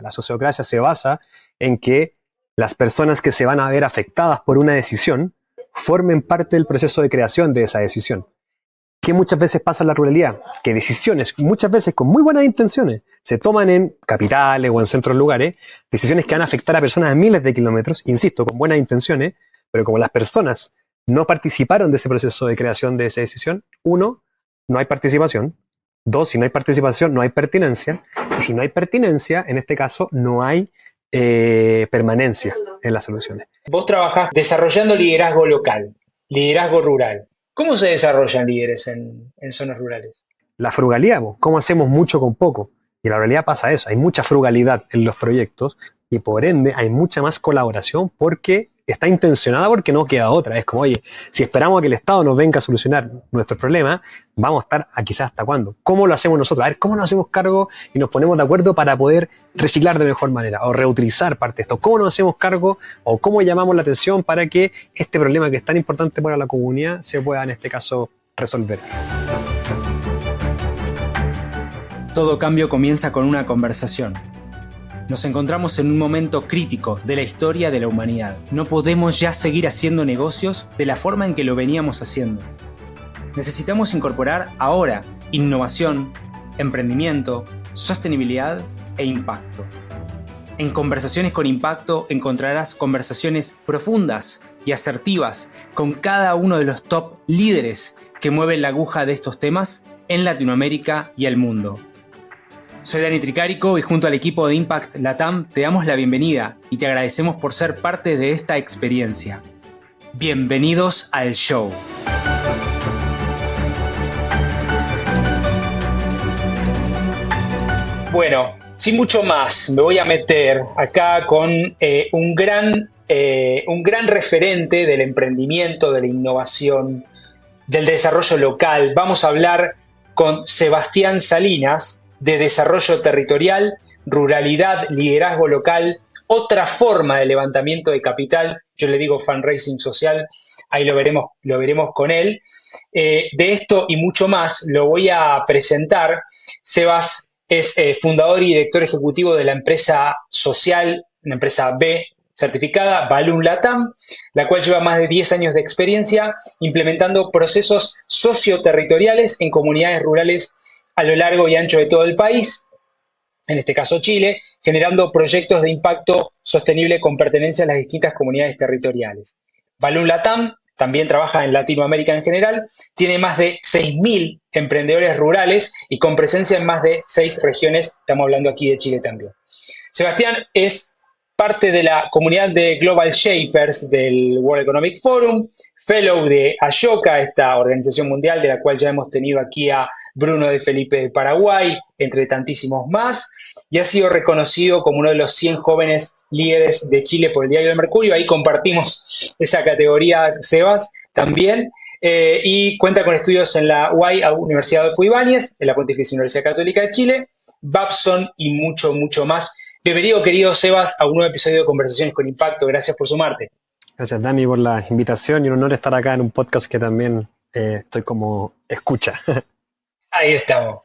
La sociocracia se basa en que las personas que se van a ver afectadas por una decisión formen parte del proceso de creación de esa decisión. ¿Qué muchas veces pasa en la ruralidad? Que decisiones, muchas veces con muy buenas intenciones, se toman en capitales o en centros lugares, decisiones que van a afectar a personas a miles de kilómetros, insisto, con buenas intenciones, pero como las personas no participaron de ese proceso de creación de esa decisión, uno, no hay participación. Dos, si no hay participación, no hay pertinencia. Y si no hay pertinencia, en este caso, no hay permanencia en las soluciones. Vos trabajás desarrollando liderazgo local, liderazgo rural. ¿Cómo se desarrollan líderes en zonas rurales? La frugalidad, cómo hacemos mucho con poco. Y en la realidad pasa eso, hay mucha frugalidad en los proyectos y por ende hay mucha más colaboración porque está intencionada porque no queda otra. Es como, oye, si esperamos a que el Estado nos venga a solucionar nuestros problemas, vamos a estar a quizás hasta cuándo. ¿Cómo lo hacemos nosotros? A ver, ¿cómo nos hacemos cargo y nos ponemos de acuerdo para poder reciclar de mejor manera o reutilizar parte de esto? ¿Cómo nos hacemos cargo o cómo llamamos la atención para que este problema que es tan importante para la comunidad se pueda en este caso resolver? Todo cambio comienza con una conversación. Nos encontramos en un momento crítico de la historia de la humanidad. No podemos ya seguir haciendo negocios de la forma en que lo veníamos haciendo. Necesitamos incorporar ahora innovación, emprendimiento, sostenibilidad e impacto. En Conversaciones con Impacto encontrarás conversaciones profundas y asertivas con cada uno de los top líderes que mueven la aguja de estos temas en Latinoamérica y el mundo. Soy Dani Tricarico y junto al equipo de Impact Latam te damos la bienvenida y te agradecemos por ser parte de esta experiencia. Bienvenidos al show. Bueno, sin mucho más, me voy a meter acá con un gran referente del emprendimiento, de la innovación, del desarrollo local. Vamos a hablar con Sebastián Salinas, de desarrollo territorial, ruralidad, liderazgo local, otra forma de levantamiento de capital, yo le digo fundraising social, ahí lo veremos con él. De esto y mucho más lo voy a presentar. Sebas es fundador y director ejecutivo de la empresa social, una empresa B certificada, Balloon Latam, la cual lleva más de 10 años de experiencia implementando procesos socioterritoriales en comunidades rurales a lo largo y ancho de todo el país, en este caso Chile, generando proyectos de impacto sostenible con pertenencia a las distintas comunidades territoriales. Balloon Latam también trabaja en Latinoamérica en general, tiene más de 6.000 emprendedores rurales y con presencia en más de 6 regiones, estamos hablando aquí de Chile también. Sebastián es parte de la comunidad de Global Shapers del World Economic Forum, fellow de Ashoka, esta organización mundial de la cual ya hemos tenido aquí a Bruno de Felipe de Paraguay, entre tantísimos más, y ha sido reconocido como uno de los 100 jóvenes líderes de Chile por el Diario del Mercurio. Ahí compartimos esa categoría, Sebas, también, y cuenta con estudios en la UAI, Universidad Adolfo Ibáñez, en la Pontificia Universidad Católica de Chile, Babson y mucho, mucho más. Bienvenido, querido Sebas, a un nuevo episodio de Conversaciones con Impacto. Gracias por sumarte. Gracias, Dani, por la invitación y un honor estar acá en un podcast que también estoy como escucha. Ahí estamos.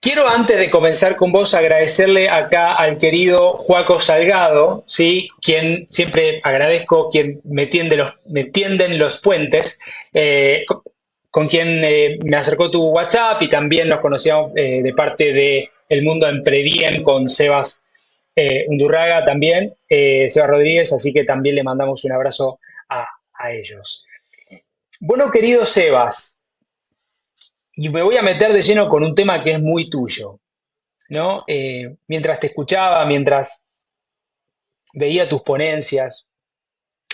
Quiero, antes de comenzar con vos, agradecerle acá al querido Joaco Salgado, ¿sí? Quien siempre agradezco, quien me tienden los puentes, con quien me acercó tu WhatsApp y también nos conocíamos de parte del mundo Emprediem con Sebas Undurraga también, Sebas Rodríguez, así que también le mandamos un abrazo a ellos. Bueno, querido Sebas, y me voy a meter de lleno con un tema que es muy tuyo, ¿no? Mientras te escuchaba, mientras veía tus ponencias,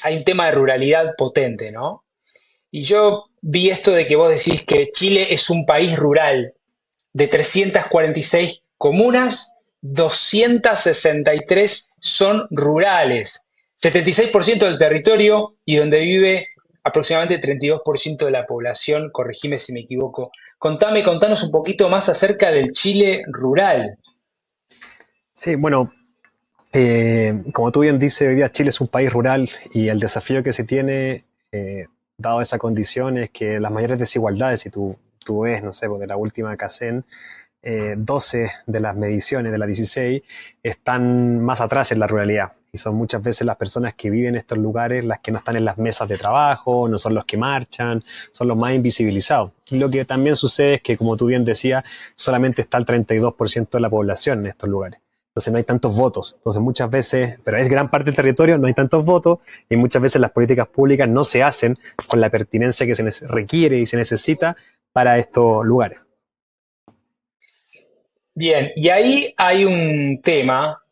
hay un tema de ruralidad potente, ¿no? Y yo vi esto de que vos decís que Chile es un país rural de 346 comunas, 263 son rurales, 76% del territorio y donde vive aproximadamente 32% de la población, corregime si me equivoco. Contanos un poquito más acerca del Chile rural. Sí, bueno, como tú bien dices, hoy día Chile es un país rural y el desafío que se tiene, dado esa condición, es que las mayores desigualdades, si tú ves, no sé, de la última CACEN, 12 de las mediciones, de las 16, están más atrás en la ruralidad. Y son muchas veces las personas que viven en estos lugares las que no están en las mesas de trabajo, no son los que marchan, son los más invisibilizados. Y lo que también sucede es que, como tú bien decías, solamente está el 32% de la población en estos lugares. Entonces no hay tantos votos. Entonces muchas veces, pero es gran parte del territorio, no hay tantos votos y muchas veces las políticas públicas no se hacen con la pertinencia que se requiere y se necesita para estos lugares. Bien, y ahí hay un tema,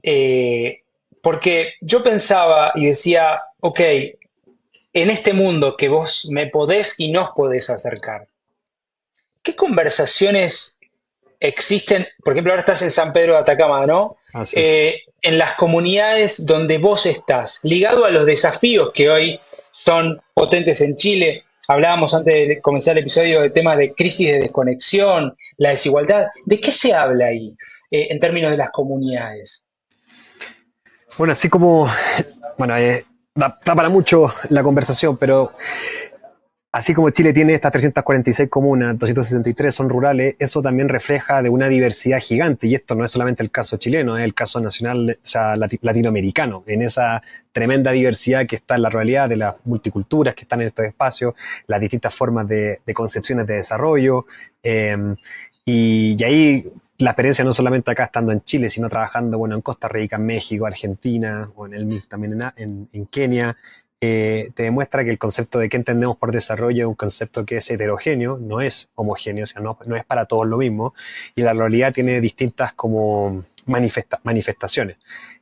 porque yo pensaba y decía, ok, en este mundo que vos me podés y nos podés acercar, ¿qué conversaciones existen? Por ejemplo, ahora estás en San Pedro de Atacama, ¿no? Así. En las comunidades donde vos estás, ligado a los desafíos que hoy son potentes en Chile. Hablábamos antes de comenzar el episodio de temas de crisis de desconexión, la desigualdad. ¿De qué se habla ahí en términos de las comunidades? Bueno, así como, bueno, da para mucho la conversación, pero así como Chile tiene estas 346 comunas, 263 son rurales, eso también refleja de una diversidad gigante. Y esto no es solamente el caso chileno, es el caso nacional, o sea, latinoamericano, en esa tremenda diversidad que está en la realidad de las multiculturas que están en estos espacios, las distintas formas de concepciones de desarrollo. Y ahí la experiencia no solamente acá estando en Chile, sino trabajando, bueno, en Costa Rica, en México, Argentina, o en el MIC también en Kenia, te demuestra que el concepto de qué entendemos por desarrollo es un concepto que es heterogéneo, no es homogéneo, o sea, no es para todos lo mismo, y la realidad tiene distintas como manifestaciones.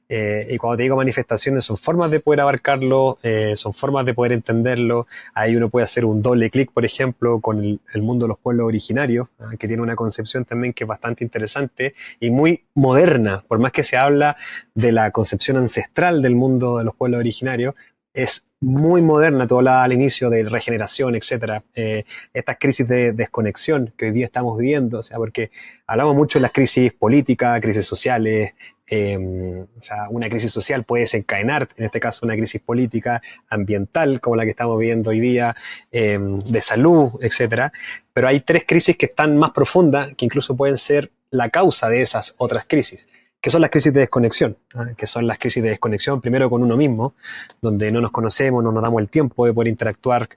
Y cuando te digo manifestaciones, son formas de poder abarcarlo, son formas de poder entenderlo. Ahí uno puede hacer un doble clic, por ejemplo, con el mundo de los pueblos originarios, que tiene una concepción también que es bastante interesante y muy moderna. Por más que se habla de la concepción ancestral del mundo de los pueblos originarios, es muy moderna, todo hablaba al inicio de regeneración, etcétera. Estas crisis de desconexión que hoy día estamos viviendo, o sea, porque hablamos mucho de las crisis políticas, crisis sociales, o sea, una crisis social puede desencadenar, en este caso, una crisis política, ambiental, como la que estamos viviendo hoy día, de salud, etcétera. Pero hay tres crisis que están más profundas, que incluso pueden ser la causa de esas otras crisis, que son las crisis de desconexión, que son las crisis de desconexión primero con uno mismo, donde no nos conocemos, no nos damos el tiempo de poder interactuar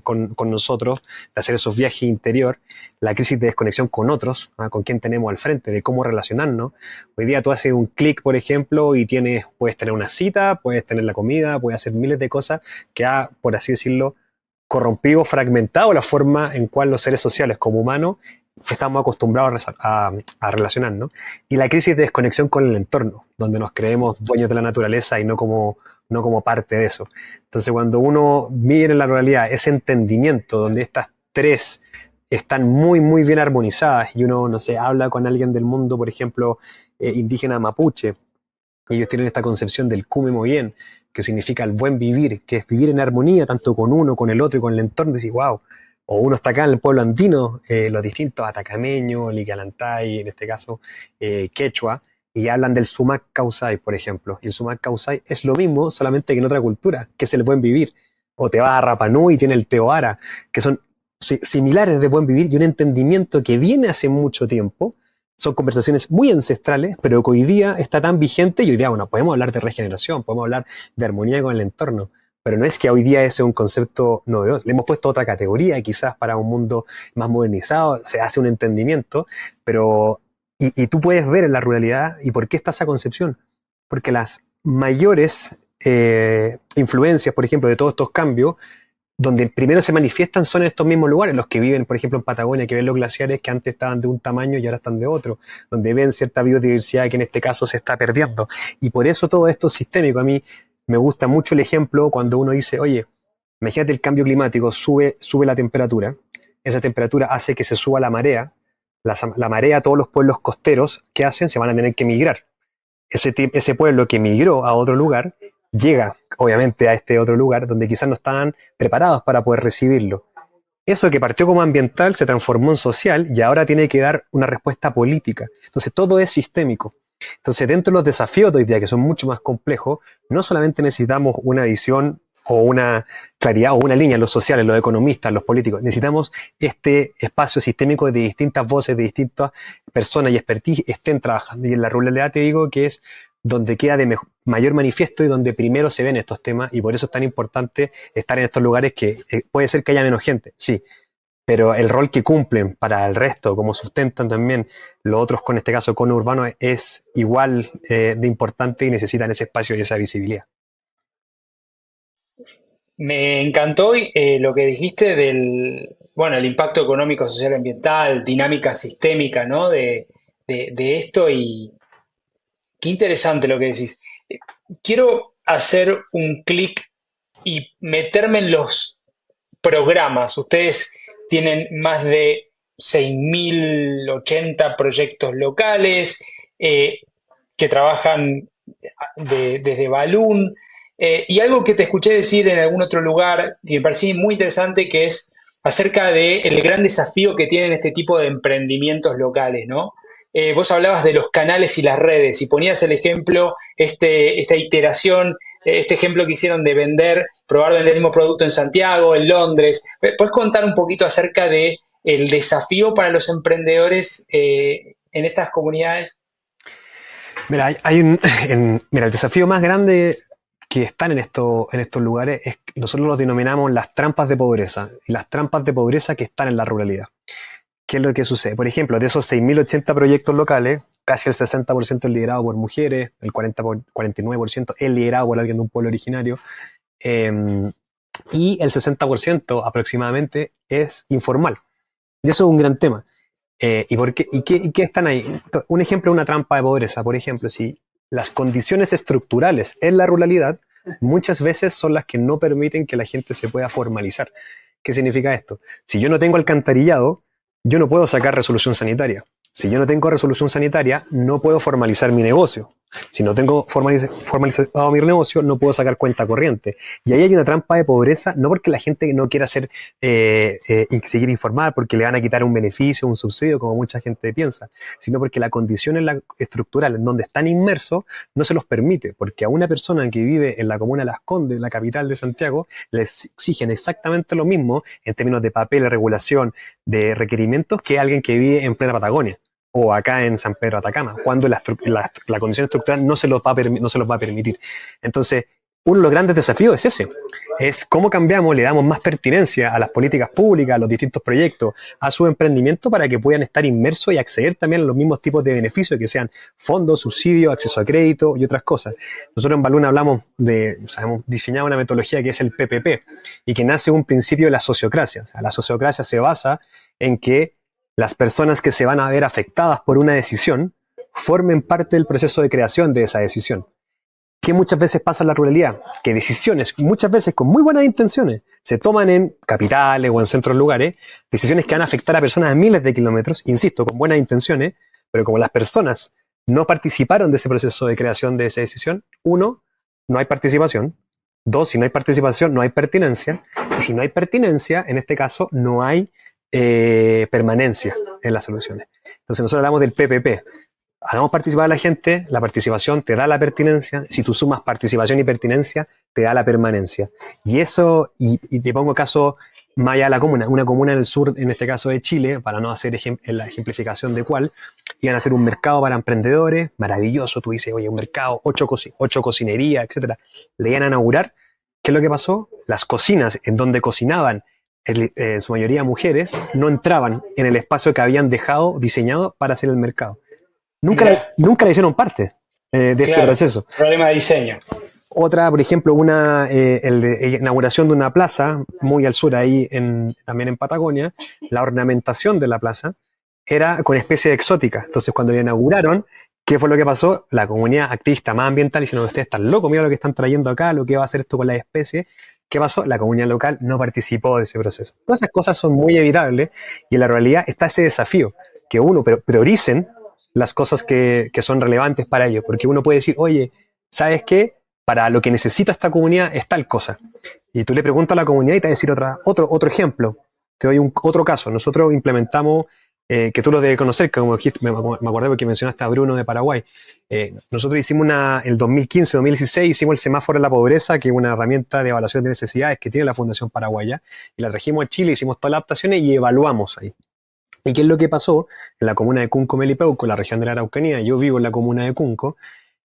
con nosotros, de hacer esos viajes interior, la crisis de desconexión con otros, con quién tenemos al frente, de cómo relacionarnos. Hoy día tú haces un clic, por ejemplo, y puedes tener una cita, puedes tener la comida, puedes hacer miles de cosas que ha, por así decirlo, corrompido, fragmentado la forma en cual los seres sociales como humanos estamos acostumbrados a relacionarnos. Y la crisis de desconexión con el entorno, donde nos creemos dueños de la naturaleza y no como parte de eso. Entonces, cuando uno mira en la realidad ese entendimiento donde estas tres están muy, muy bien armonizadas y uno, no sé, habla con alguien del mundo, por ejemplo, indígena mapuche, y ellos tienen esta concepción del Kume-Moyen, que significa el buen vivir, que es vivir en armonía tanto con uno, con el otro y con el entorno. Y decir, wow, o uno está acá en el pueblo andino, los distintos atacameños, ligalantay, en este caso quechua, y hablan del sumac causay, por ejemplo. Y el sumac causay es lo mismo, solamente que en otra cultura, que es el buen vivir. O te vas a Rapa Nui y tiene el teoara, que son similares de buen vivir y un entendimiento que viene hace mucho tiempo. Son conversaciones muy ancestrales, pero que hoy día está tan vigente y hoy día, bueno, podemos hablar de regeneración, podemos hablar de armonía con el entorno, pero no es que hoy día ese es un concepto novedoso. Le hemos puesto otra categoría quizás para un mundo más modernizado, se hace un entendimiento, pero y tú puedes ver en la ruralidad y por qué está esa concepción. Porque las mayores influencias, por ejemplo, de todos estos cambios, donde primero se manifiestan son en estos mismos lugares, los que viven, por ejemplo, en Patagonia, que ven los glaciares que antes estaban de un tamaño y ahora están de otro, donde ven cierta biodiversidad que en este caso se está perdiendo. Y por eso todo esto es sistémico. A mí me gusta mucho el ejemplo cuando uno dice, oye, imagínate el cambio climático, sube la temperatura, esa temperatura hace que se suba la marea, la marea, todos los pueblos costeros, ¿qué hacen? Se van a tener que migrar. Ese pueblo que migró a otro lugar llega, obviamente, a este otro lugar donde quizás no estaban preparados para poder recibirlo. Eso que partió como ambiental se transformó en social y ahora tiene que dar una respuesta política. Entonces, todo es sistémico. Entonces, dentro de los desafíos de hoy día, que son mucho más complejos, no solamente necesitamos una visión o una claridad o una línea, los sociales, los economistas, los políticos. Necesitamos este espacio sistémico de distintas voces, de distintas personas y expertise estén trabajando. Y en la ruralidad te digo que es donde queda de mayor manifiesto y donde primero se ven estos temas, y por eso es tan importante estar en estos lugares que puede ser que haya menos gente, sí, pero el rol que cumplen para el resto, como sustentan también los otros, con este caso conurbano, es igual de importante y necesitan ese espacio y esa visibilidad. Me encantó lo que dijiste bueno, el impacto económico, social, ambiental, dinámica sistémica, ¿no? De esto y qué interesante lo que decís. Quiero hacer un clic y meterme en los programas. Ustedes tienen más de 6.080 proyectos locales eh, que trabajan desde Balún. Y algo que te escuché decir en algún otro lugar y me pareció muy interesante, que es acerca del gran desafío que tienen este tipo de emprendimientos locales, ¿no? Vos hablabas de los canales y las redes y ponías el ejemplo, esta iteración, este ejemplo que hicieron de probar vender el mismo producto en Santiago, en Londres. ¿Puedes contar un poquito acerca de el desafío para los emprendedores en estas comunidades? Mira, mira, el desafío más grande que están en estos lugares es que nosotros los denominamos las trampas de pobreza, y las trampas de pobreza que están en la ruralidad. ¿Qué es lo que sucede? Por ejemplo, de esos 6.080 proyectos locales, casi el 60% es liderado por mujeres, el 49% es liderado por alguien de un pueblo originario, y el 60% aproximadamente es informal. Y eso es un gran tema. ¿Y qué están ahí? Un ejemplo de una trampa de pobreza, por ejemplo, si las condiciones estructurales en la ruralidad muchas veces son las que no permiten que la gente se pueda formalizar. ¿Qué significa esto? Si yo no tengo alcantarillado, yo no puedo sacar resolución sanitaria. Si yo no tengo resolución sanitaria, no puedo formalizar mi negocio. Si no tengo formalizado mi negocio, no puedo sacar cuenta corriente. Y ahí hay una trampa de pobreza, no porque la gente no quiera seguir informada, porque le van a quitar un beneficio, un subsidio, como mucha gente piensa, sino porque la condición estructural en donde están inmersos no se los permite, porque a una persona que vive en la comuna de Las Condes, la capital de Santiago, les exigen exactamente lo mismo en términos de papel, de regulación, de requerimientos, que alguien que vive en plena Patagonia o acá en San Pedro Atacama, cuando la condición estructural no se los va a permitir. Entonces, uno de los grandes desafíos es ese, es cómo cambiamos, le damos más pertinencia a las políticas públicas, a los distintos proyectos, a su emprendimiento, para que puedan estar inmersos y acceder también a los mismos tipos de beneficios, que sean fondos, subsidios, acceso a crédito y otras cosas. Nosotros en Balún hemos diseñado una metodología que es el PPP, y que nace un principio de la sociocracia. O sea, la sociocracia se basa en que las personas que se van a ver afectadas por una decisión formen parte del proceso de creación de esa decisión. ¿Qué muchas veces pasa en la ruralidad? Que decisiones, muchas veces con muy buenas intenciones, se toman en capitales o en centros lugares, decisiones que van a afectar a personas a miles de kilómetros, insisto, con buenas intenciones, pero como las personas no participaron de ese proceso de creación de esa decisión, uno, no hay participación. Dos, si no hay participación, no hay pertinencia. Y si no hay pertinencia, en este caso, no hay permanencia en las soluciones. Entonces nosotros hablamos del PPP. Hagamos participar a la gente, la participación te da la pertinencia, si tú sumas participación y pertinencia, te da la permanencia. Y eso, y te pongo caso más allá de la comuna, una comuna en el sur, en este caso de Chile, para no hacer la ejemplificación de cuál, iban a hacer un mercado para emprendedores, maravilloso, tú dices, oye, un mercado, 8 cocinerías, etcétera. Le iban a inaugurar. ¿Qué es lo que pasó? Las cocinas en donde cocinaban en su mayoría mujeres, no entraban en el espacio que habían dejado diseñado para hacer el mercado. Nunca le hicieron parte de este proceso. Problema de diseño. Otra, por ejemplo, inauguración de una plaza muy al sur, ahí también en Patagonia, la ornamentación de la plaza era con especies exóticas. Entonces, cuando la inauguraron, ¿qué fue lo que pasó? La comunidad activista más ambiental diciendo, ustedes están locos, mira lo que están trayendo acá, lo que va a hacer esto con las especies. ¿Qué pasó? La comunidad local no participó de ese proceso. Todas esas cosas son muy evitables, y en la realidad está ese desafío, que uno prioricen las cosas que son relevantes para ellos, porque uno puede decir, oye, ¿sabes qué? Para lo que necesita esta comunidad es tal cosa. Y tú le preguntas a la comunidad y te va a decir otro ejemplo. Te doy otro caso. Nosotros implementamos que tú lo debes conocer, como dijiste, me acordé porque mencionaste a Bruno de Paraguay. Nosotros hicimos el 2015-2016, hicimos el semáforo de la pobreza, que es una herramienta de evaluación de necesidades que tiene la Fundación Paraguaya, y la trajimos a Chile, hicimos todas las adaptaciones y evaluamos ahí. ¿Y qué es lo que pasó? En la comuna de Cunco Melipeuco, la región de la Araucanía, yo vivo en la comuna de Cunco,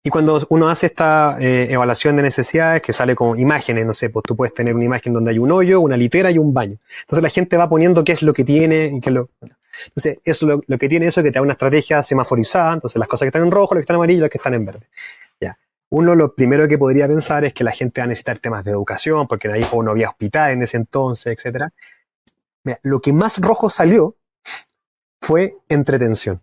y cuando uno hace esta evaluación de necesidades, que sale con imágenes, no sé, pues tú puedes tener una imagen donde hay un hoyo, una litera y un baño. Entonces la gente va poniendo qué es lo que tiene y qué es lo... Entonces, eso lo que tiene eso es que te da una estrategia semaforizada, entonces las cosas que están en rojo, las que están en amarillo, las que están en verde. Ya. Uno lo primero que podría pensar es que la gente va a necesitar temas de educación, porque ahí o no había hospital en ese entonces, etcétera. Mira, lo que más rojo salió fue entretención.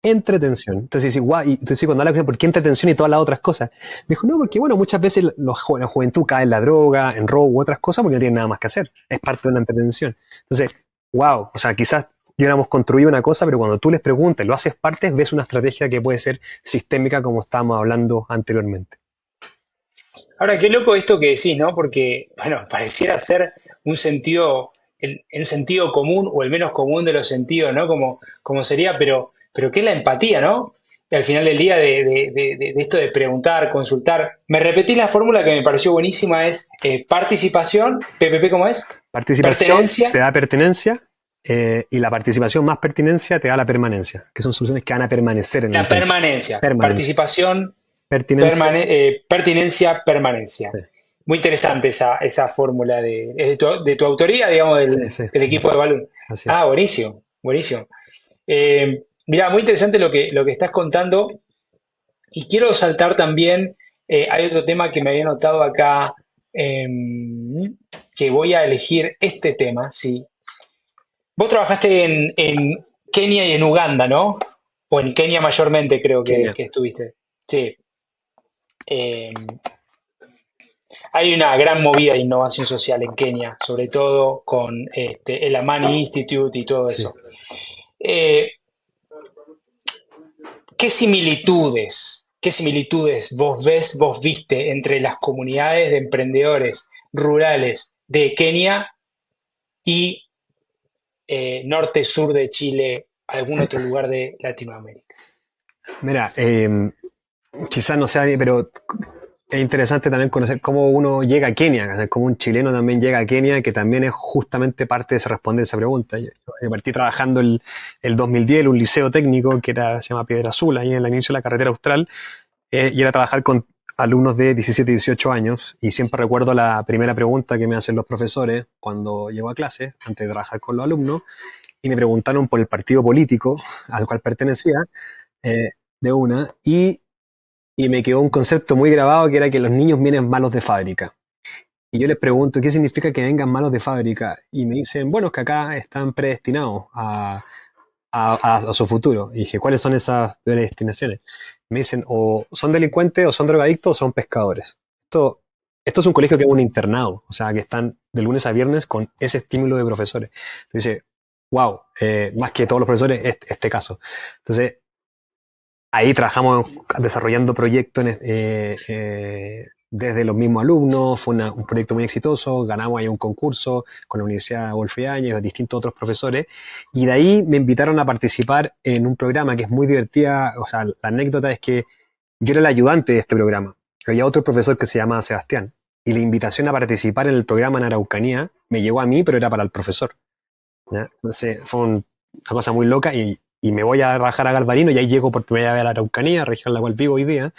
Entretención. Entonces, guau, y entonces cuando habla, ¿por qué entretención y todas las otras cosas? Me dijo, no, porque bueno, muchas veces la juventud cae en la droga, en robo u otras cosas porque no tiene nada más que hacer. Es parte de una entretención. Entonces, wow, o sea, quizás hubiéramos construido una cosa, pero cuando tú les preguntas, lo haces parte, ves una estrategia que puede ser sistémica como estábamos hablando anteriormente. Ahora, qué loco esto que decís, ¿no? Porque, bueno, pareciera ser un sentido, el sentido común o el menos común de los sentidos, ¿no? Como sería, pero ¿qué es la empatía, no? Y al final del día de esto de preguntar, consultar. Me repetís la fórmula que me pareció buenísima, es participación, PPP, ¿cómo es? Participación Pertenencia, te da pertenencia y la participación más pertinencia te da la permanencia, que son soluciones que van a permanecer en el la tiempo. permanencia. Permanencia. Participación, Pertinencia. pertinencia, permanencia. Sí, Muy interesante esa fórmula es de tu autoría, digamos, sí, sí, del equipo de Balloon. así es. Ah, buenísimo, buenísimo. Mirá, muy interesante lo que estás contando. Y quiero saltar también, hay otro tema que me había notado acá, que voy a elegir este tema, sí. Vos trabajaste en Kenia y en Uganda, ¿no? O en Kenia mayormente creo Kenia. que estuviste. Sí. Eh, Hay una gran movida de innovación social en Kenia, sobre todo con el Amani Institute y todo Sí. eso. Eh, qué similitudes vos ves, vos viste entre las comunidades de emprendedores rurales de Kenia y norte-sur de Chile, algún otro lugar de Latinoamérica? Mira, quizás no sea, pero es interesante también conocer cómo uno llega a Kenia, o sea, cómo un chileno también llega a Kenia, que también es justamente parte de responder esa pregunta. Yo partí trabajando el 2010 en un liceo técnico que se llama Piedra Azul, ahí en el inicio de la carretera austral, y era trabajar con alumnos de 17 y 18 años, y siempre recuerdo la primera pregunta que me hacen los profesores cuando llego a clase, antes de trabajar con los alumnos, y me preguntaron por el partido político al cual pertenecía, eh, de una, y me quedó un concepto muy grabado que era que los niños vienen malos de fábrica. Y yo les pregunto, ¿qué significa que vengan malos de fábrica? Y me dicen, bueno, es que acá están predestinados a su futuro. Y dije, ¿cuáles son esas predestinaciones? Me dicen, o son delincuentes, o son drogadictos, o son pescadores. Esto es un colegio que es un internado, o sea, que están de lunes a viernes con ese estímulo de profesores. Entonces, wow, más que todos los profesores, este caso. Entonces, ahí trabajamos desarrollando proyectos desde los mismos alumnos, fue un proyecto muy exitoso, ganamos ahí un concurso con la Universidad Wolf Iáñez y distintos otros profesores, y de ahí me invitaron a participar en un programa que es muy divertida, o sea, la anécdota es que yo era el ayudante de este programa, había otro profesor que se llamaba Sebastián, y la invitación a participar en el programa en Araucanía me llegó a mí, pero era para el profesor, ¿ya? Entonces fue una cosa muy loca y me voy a trabajar a Galvarino y ahí llego por primera vez a la Araucanía, región en la cual vivo hoy día.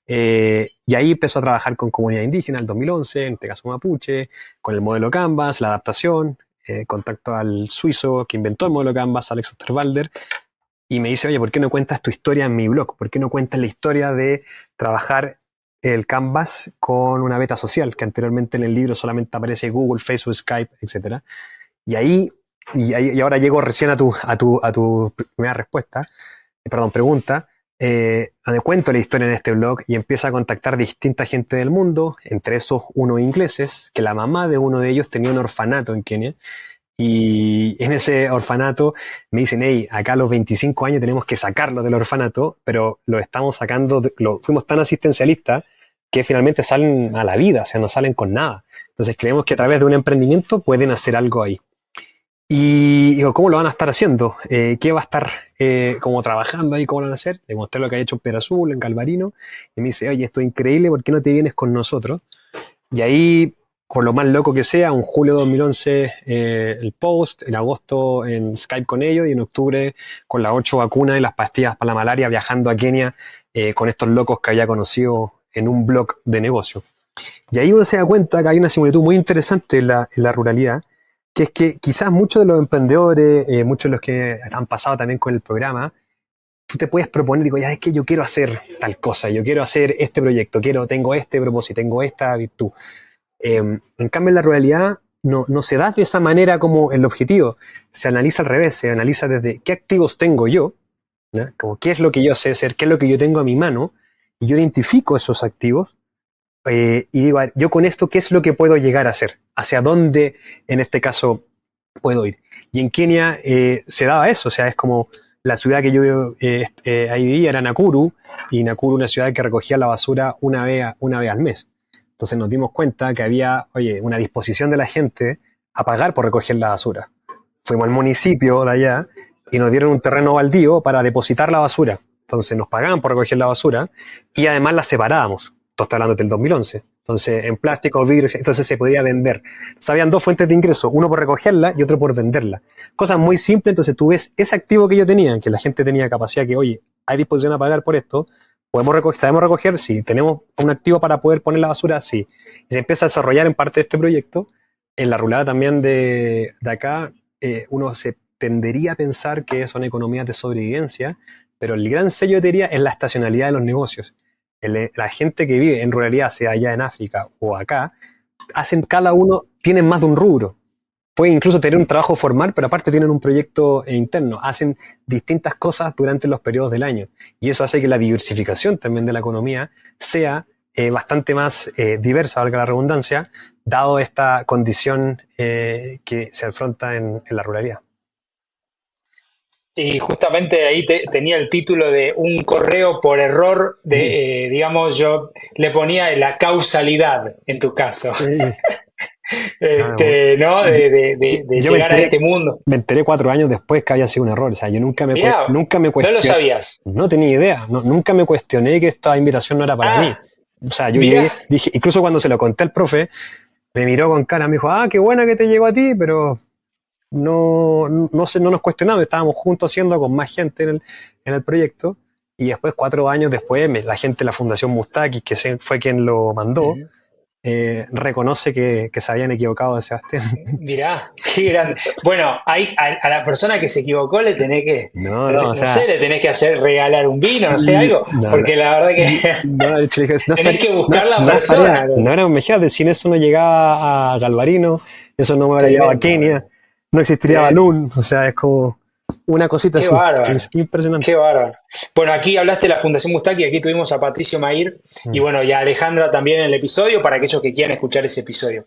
Y ahí empezó a trabajar con comunidad indígena en el 2011, en este caso mapuche, con el modelo Canvas, la adaptación, contacto al suizo que inventó el modelo Canvas, Alex Osterwalder, y me dice, oye, ¿por qué no cuentas tu historia en mi blog? ¿Por qué no cuentas la historia de trabajar el Canvas con una beta social, que anteriormente en el libro solamente aparece Google, Facebook, Skype, etcétera? Y ahora llego recién a tu primera respuesta, pregunta, donde cuento la historia en este blog y empiezo a contactar distinta gente del mundo, entre esos unos ingleses, que la mamá de uno de ellos tenía un orfanato en Kenia, y en ese orfanato me dicen, hey, acá a los 25 años tenemos que sacarlo del orfanato, pero lo estamos sacando, fuimos tan asistencialistas que finalmente salen a la vida, o sea, no salen con nada. Entonces creemos que a través de un emprendimiento pueden hacer algo ahí. Y digo, ¿cómo lo van a estar haciendo? ¿Qué va a estar como trabajando ahí? ¿Cómo lo van a hacer? Le mostré lo que ha hecho en Piedra Azul, en Galvarino, y me dice, oye, esto es increíble, ¿por qué no te vienes con nosotros? Y ahí, por lo más loco que sea, en julio de 2011 el post, en agosto en Skype con ellos, y en octubre con las 8 vacunas y las pastillas para la malaria, viajando a Kenia con estos locos que había conocido en un blog de negocio. Y ahí uno se da cuenta que hay una similitud muy interesante en la ruralidad, que es que quizás muchos de los emprendedores, muchos de los que han pasado también con el programa, tú te puedes proponer, digo, ya es que yo quiero hacer tal cosa, yo quiero hacer este proyecto, tengo este propósito, tengo esta virtud. En cambio, en la ruralidad no se da de esa manera como el objetivo, se analiza al revés, se analiza desde qué activos tengo yo, ¿ya? Como qué es lo que yo sé hacer, qué es lo que yo tengo a mi mano, y yo identifico esos activos y digo, a ver, yo con esto, ¿qué es lo que puedo llegar a hacer? ¿Hacia dónde, en este caso, puedo ir? Y en Kenia se daba eso, o sea, es como la ciudad que yo ahí vivía era Nakuru, y Nakuru una ciudad que recogía la basura una vez al mes. Entonces nos dimos cuenta que había, oye, una disposición de la gente a pagar por recoger la basura. Fuimos al municipio de allá y nos dieron un terreno baldío para depositar la basura. Entonces nos pagaban por recoger la basura y además la separábamos. Esto está hablando del 2011. Entonces, en plástico, vidrio, entonces se podía vender. Entonces, habían dos fuentes de ingreso, uno por recogerla y otro por venderla. Cosas muy simples, entonces tú ves ese activo que yo tenía, que la gente tenía capacidad que, oye, hay disposición a pagar por esto, podemos recoger, sabemos recoger, sí, tenemos un activo para poder poner la basura, sí. Y se empieza a desarrollar en parte de este proyecto. En la ruralidad también de acá, uno se tendería a pensar que son economías de sobrevivencia, pero el gran sello, yo diría, es la estacionalidad de los negocios. La gente que vive en ruralidad, sea allá en África o acá, cada uno, tienen más de un rubro. Pueden incluso tener un trabajo formal, pero aparte tienen un proyecto interno. Hacen distintas cosas durante los periodos del año. Y eso hace que la diversificación también de la economía sea bastante más diversa, valga la redundancia, dado esta condición que se afronta en la ruralidad. Y justamente ahí tenía el título de un correo por error de, digamos, yo le ponía la causalidad en tu caso, Sí. ¿no? De Yo llegar a este mundo. me enteré 4 años después que había sido un error. O sea, yo nunca me Mirá, no cuestioné. lo sabías. No tenía idea. Nunca me cuestioné que esta invitación no era para mí. O sea, yo mirá. llegué, dije, incluso cuando se lo conté al profe, me miró con cara, me dijo, qué buena que te llegó a ti, pero no nos cuestionamos, estábamos juntos haciendo con más gente en el proyecto, y después, 4 años después, la gente de la Fundación Mustaki, que fue quien lo mandó, reconoce que se habían equivocado de Sebastián. Mirá, qué grande. Bueno, ahí a la persona que se equivocó le tenés que, No, o sea, sé, le tenés que hacer regalar un vino, no sé, algo, no, porque la verdad que de hecho, le dije, tenés que buscar la persona. No era un mejía, sin eso no llegaba a Galvarino, eso no me hubiera llevado a Kenia, no existiría Balloon, o sea, es como una cosita Qué así, bárbaro. que es impresionante. Qué bárbaro. Bueno, aquí hablaste de la Fundación Mustaki, aquí tuvimos a Patricio Mair y bueno, y a Alejandra también en el episodio, para aquellos que quieran escuchar ese episodio.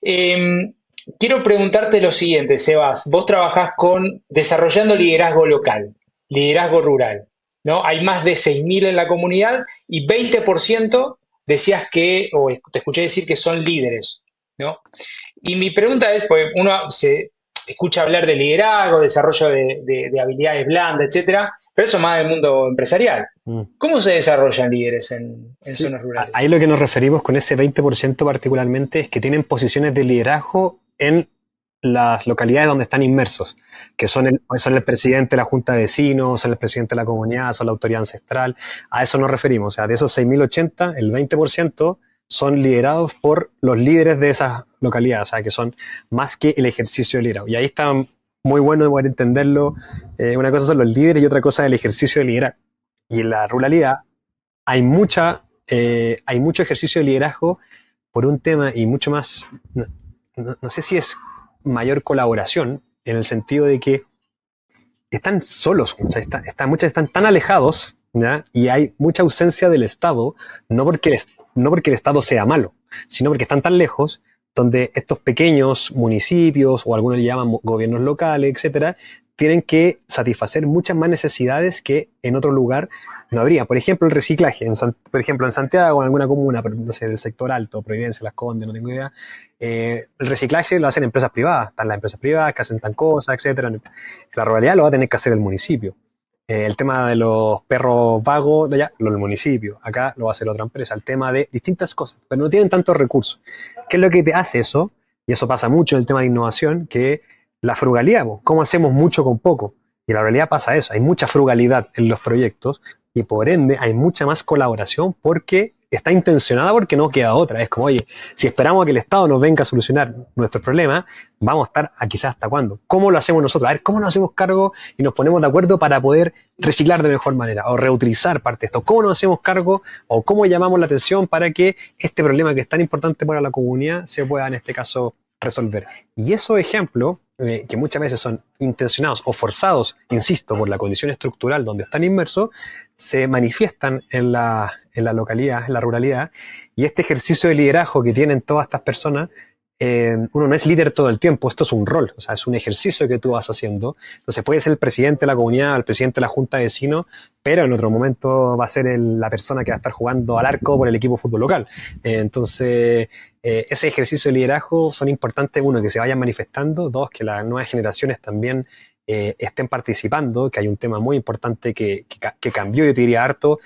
Quiero preguntarte lo siguiente, Sebas. Vos trabajás con desarrollando liderazgo local, liderazgo rural, ¿no? Hay más de 6.000 en la comunidad y 20% decías que, o te escuché decir que son líderes, ¿no? Y mi pregunta es, pues uno se escucha hablar de liderazgo, desarrollo de habilidades blandas, etcétera, pero eso más del mundo empresarial. ¿Cómo se desarrollan líderes en Sí, zonas rurales? ahí lo que nos referimos con ese 20% particularmente es que tienen posiciones de liderazgo en las localidades donde están inmersos, que son el presidente de la junta de vecinos, son el presidente de la comunidad, son la autoridad ancestral. A eso nos referimos. O sea, de esos 6.080, el 20% son liderados por los líderes de esas localidades, o sea, que son más que el ejercicio de liderazgo. Y ahí está muy bueno de poder entenderlo. Una cosa son los líderes y otra cosa es el ejercicio de liderazgo. Y en la ruralidad hay mucho ejercicio de liderazgo por un tema y mucho más, no sé si es mayor colaboración, en el sentido de que están solos, o sea, muchas están tan alejados, ¿ya? Y hay mucha ausencia del Estado, no porque el Estado sea malo, sino porque están tan lejos, donde estos pequeños municipios, o algunos le llaman gobiernos locales, etcétera, tienen que satisfacer muchas más necesidades que en otro lugar no habría. Por ejemplo, el reciclaje. Por ejemplo, en Santiago, en alguna comuna, no sé, del sector alto, Providencia, Las Condes, no tengo idea, el reciclaje lo hacen empresas privadas. Están las empresas privadas que hacen tan cosas, etcétera. En la ruralidad lo va a tener que hacer el municipio. El tema de los perros vagos, de allá, lo del municipio. Acá lo va a hacer otra empresa. El tema de distintas cosas, pero no tienen tantos recursos. ¿Qué es lo que te hace eso? Y eso pasa mucho en el tema de innovación, que la frugalidad, cómo hacemos mucho con poco. Y en la realidad pasa eso, hay mucha frugalidad en los proyectos y por ende hay mucha más colaboración porque está intencionada porque no queda otra. Es como, oye, si esperamos a que el Estado nos venga a solucionar nuestros problemas, vamos a estar a quizás hasta cuándo. ¿Cómo lo hacemos nosotros? A ver, ¿cómo nos hacemos cargo y nos ponemos de acuerdo para poder reciclar de mejor manera o reutilizar parte de esto? ¿Cómo nos hacemos cargo o cómo llamamos la atención para que este problema que es tan importante para la comunidad se pueda en este caso resolver? Y esos ejemplos, que muchas veces son intencionados o forzados, insisto, por la condición estructural donde están inmersos, se manifiestan en la localidad, en la ruralidad, y este ejercicio de liderazgo que tienen todas estas personas, uno no es líder todo el tiempo, esto es un rol, o sea, es un ejercicio que tú vas haciendo. Entonces puede ser el presidente de la comunidad, el presidente de la junta de vecinos, pero en otro momento va a ser la persona que va a estar jugando al arco por el equipo de fútbol local. Entonces, ese ejercicio de liderazgo son importantes, uno, que se vayan manifestando, dos, que las nuevas generaciones también estén participando, que hay un tema muy importante que cambió, yo te diría harto,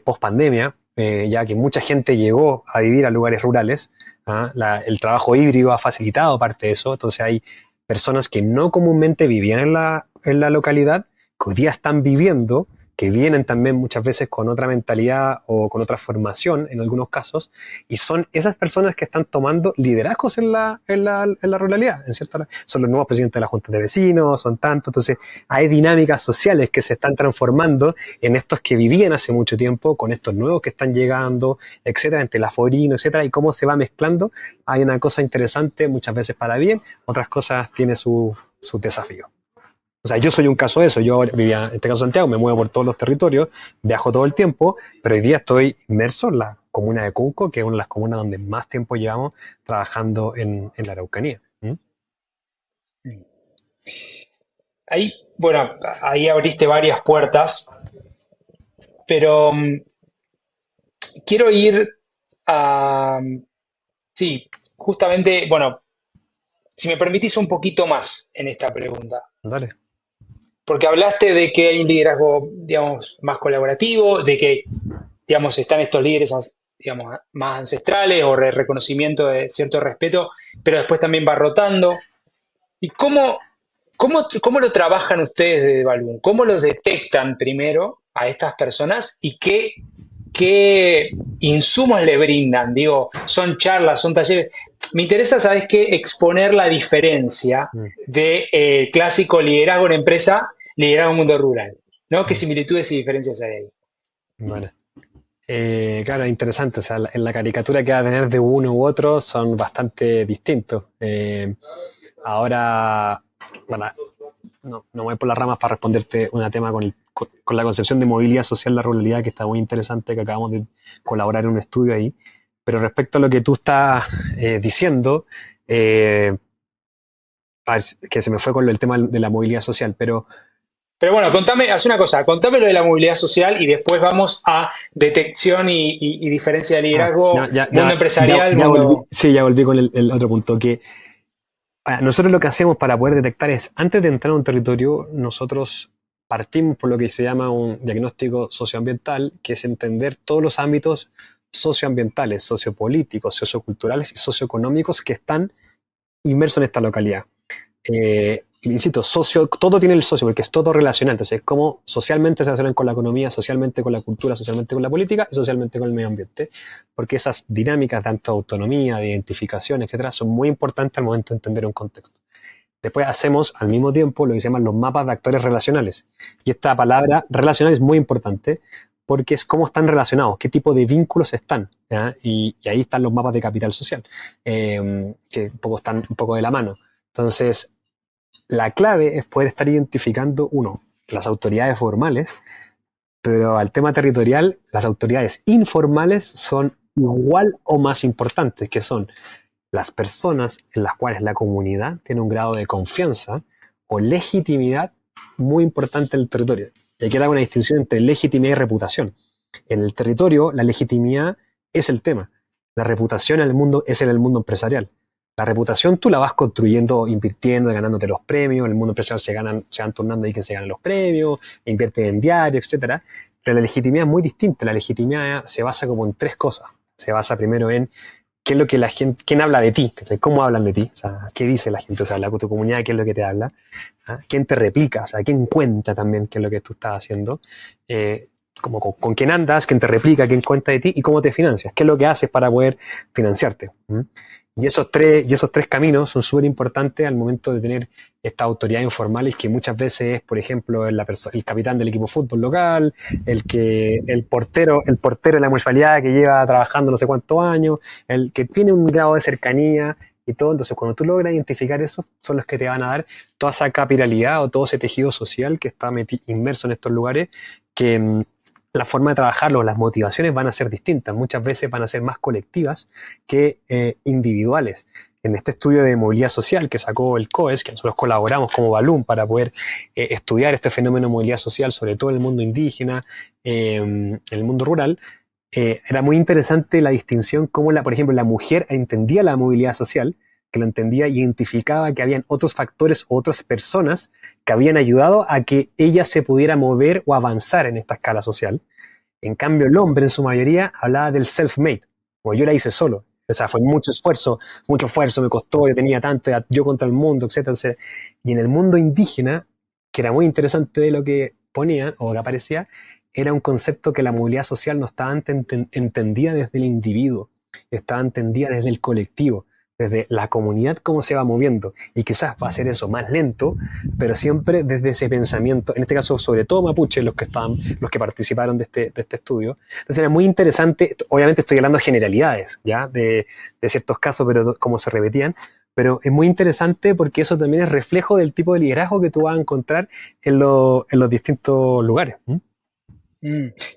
post pandemia, ya que mucha gente llegó a vivir a lugares rurales. El trabajo híbrido ha facilitado parte de eso, entonces hay personas que no comúnmente vivían en la localidad, que hoy día están viviendo, que vienen también muchas veces con otra mentalidad o con otra formación en algunos casos, y son esas personas que están tomando liderazgos en la ruralidad, en cierta, son los nuevos presidentes de la junta de vecinos, son tantos. Entonces hay dinámicas sociales que se están transformando en estos que vivían hace mucho tiempo, con estos nuevos que están llegando, etcétera, entre el aforino, etcétera, y cómo se va mezclando. Hay una cosa interesante, muchas veces para bien, otras cosas tiene su desafío. O sea, yo soy un caso de eso. Yo vivía, en este caso Santiago, me muevo por todos los territorios, viajo todo el tiempo, pero hoy día estoy inmerso en la comuna de Cunco, que es una de las comunas donde más tiempo llevamos trabajando en la Araucanía. Ahí, bueno, ahí abriste varias puertas, pero quiero ir a, sí, justamente, bueno, si me permitís un poquito más en esta pregunta. Dale. Porque hablaste de que hay un liderazgo, digamos, más colaborativo, de que, digamos, están estos líderes, digamos, más ancestrales o de reconocimiento de cierto respeto, pero después también va rotando. ¿Y cómo lo trabajan ustedes desde Balloon? ¿Cómo los detectan primero a estas personas y qué insumos le brindan? Digo, son charlas, son talleres. Me interesa, ¿sabes qué? Exponer la diferencia de clásico liderazgo en empresa, liderazgo en mundo rural, ¿no? ¿Qué similitudes y diferencias hay ahí? Vale. Claro, interesante. O sea, en la caricatura que va a tener de uno u otro son bastante distintos. Ahora, bueno, no me voy por las ramas para responderte un tema con la concepción de movilidad social, la ruralidad, que está muy interesante, que acabamos de colaborar en un estudio ahí. Pero respecto a lo que tú estás diciendo, a ver, que se me fue con el tema de la movilidad social, pero bueno, haz una cosa, contame lo de la movilidad social y después vamos a detección y diferencia de liderazgo, mundo empresarial, mundo... Ya volví con el otro punto, que nosotros lo que hacemos para poder detectar es, antes de entrar a un territorio, nosotros partimos por lo que se llama un diagnóstico socioambiental, que es entender todos los ámbitos socioambientales, sociopolíticos, socioculturales y socioeconómicos que están inmersos en esta localidad. Insisto, todo tiene el socio, porque es todo relacional. Entonces, es como socialmente se relacionan con la economía, socialmente con la cultura, socialmente con la política y socialmente con el medio ambiente. Porque esas dinámicas tanto de autonomía, de identificación, etcétera, son muy importantes al momento de entender un contexto. Después hacemos al mismo tiempo lo que se llaman los mapas de actores relacionales. Y esta palabra relacional es muy importante porque es cómo están relacionados, qué tipo de vínculos están. Y ahí están los mapas de capital social, que están un poco de la mano. Entonces, la clave es poder estar identificando, uno, las autoridades formales, pero al tema territorial, las autoridades informales son igual o más importantes, que son las personas en las cuales la comunidad tiene un grado de confianza o legitimidad muy importante en el territorio. Y aquí hago una distinción entre legitimidad y reputación. En el territorio, la legitimidad es el tema. La reputación en el mundo es en el mundo empresarial. La reputación tú la vas construyendo, invirtiendo, ganándote los premios. En el mundo empresarial se van turnando ahí que se ganan los premios, invierte en diario, etcétera. Pero la legitimidad es muy distinta. La legitimidad se basa como en tres cosas. Se basa primero en qué es lo que la gente, quién habla de ti, cómo hablan de ti, o sea, qué dice la gente, o sea, tu comunidad, qué es lo que te habla, ¿ah? Quién te replica, o sea, quién cuenta también qué es lo que tú estás haciendo, como con quién andas, quién te replica, quién cuenta de ti y cómo te financias, qué es lo que haces para poder financiarte. Y esos tres caminos son súper importantes al momento de tener estas autoridades informales que muchas veces es, por ejemplo, el capitán del equipo de fútbol local, el portero de la municipalidad que lleva trabajando no sé cuántos años, el que tiene un grado de cercanía y todo. Entonces, cuando tú logras identificar eso, son los que te van a dar toda esa capitalidad o todo ese tejido social que está inmerso en estos lugares, que la forma de trabajarlo, las motivaciones van a ser distintas. Muchas veces van a ser más colectivas que individuales. En este estudio de movilidad social que sacó el COES, que nosotros colaboramos como Balloon para poder estudiar este fenómeno de movilidad social, sobre todo en el mundo indígena, en el mundo rural, era muy interesante la distinción cómo, por ejemplo, la mujer entendía la movilidad social, que lo entendía y identificaba que habían otros factores o otras personas que habían ayudado a que ella se pudiera mover o avanzar en esta escala social. En cambio, el hombre en su mayoría hablaba del self-made, como yo la hice solo. O sea, fue mucho esfuerzo, me costó, yo tenía tanto, yo contra el mundo, etcétera, etcétera. Y en el mundo indígena, que era muy interesante de lo que ponían o que aparecía, era un concepto que la movilidad social no estaba entendida desde el individuo, estaba entendida desde el colectivo, desde la comunidad, cómo se va moviendo. Y quizás va a ser eso más lento, pero siempre desde ese pensamiento, en este caso sobre todo mapuche, los que participaron de este estudio. Entonces era muy interesante. Obviamente estoy hablando de generalidades, ¿ya? De ciertos casos, pero cómo se repetían. Pero es muy interesante porque eso también es reflejo del tipo de liderazgo que tú vas a encontrar en los distintos lugares.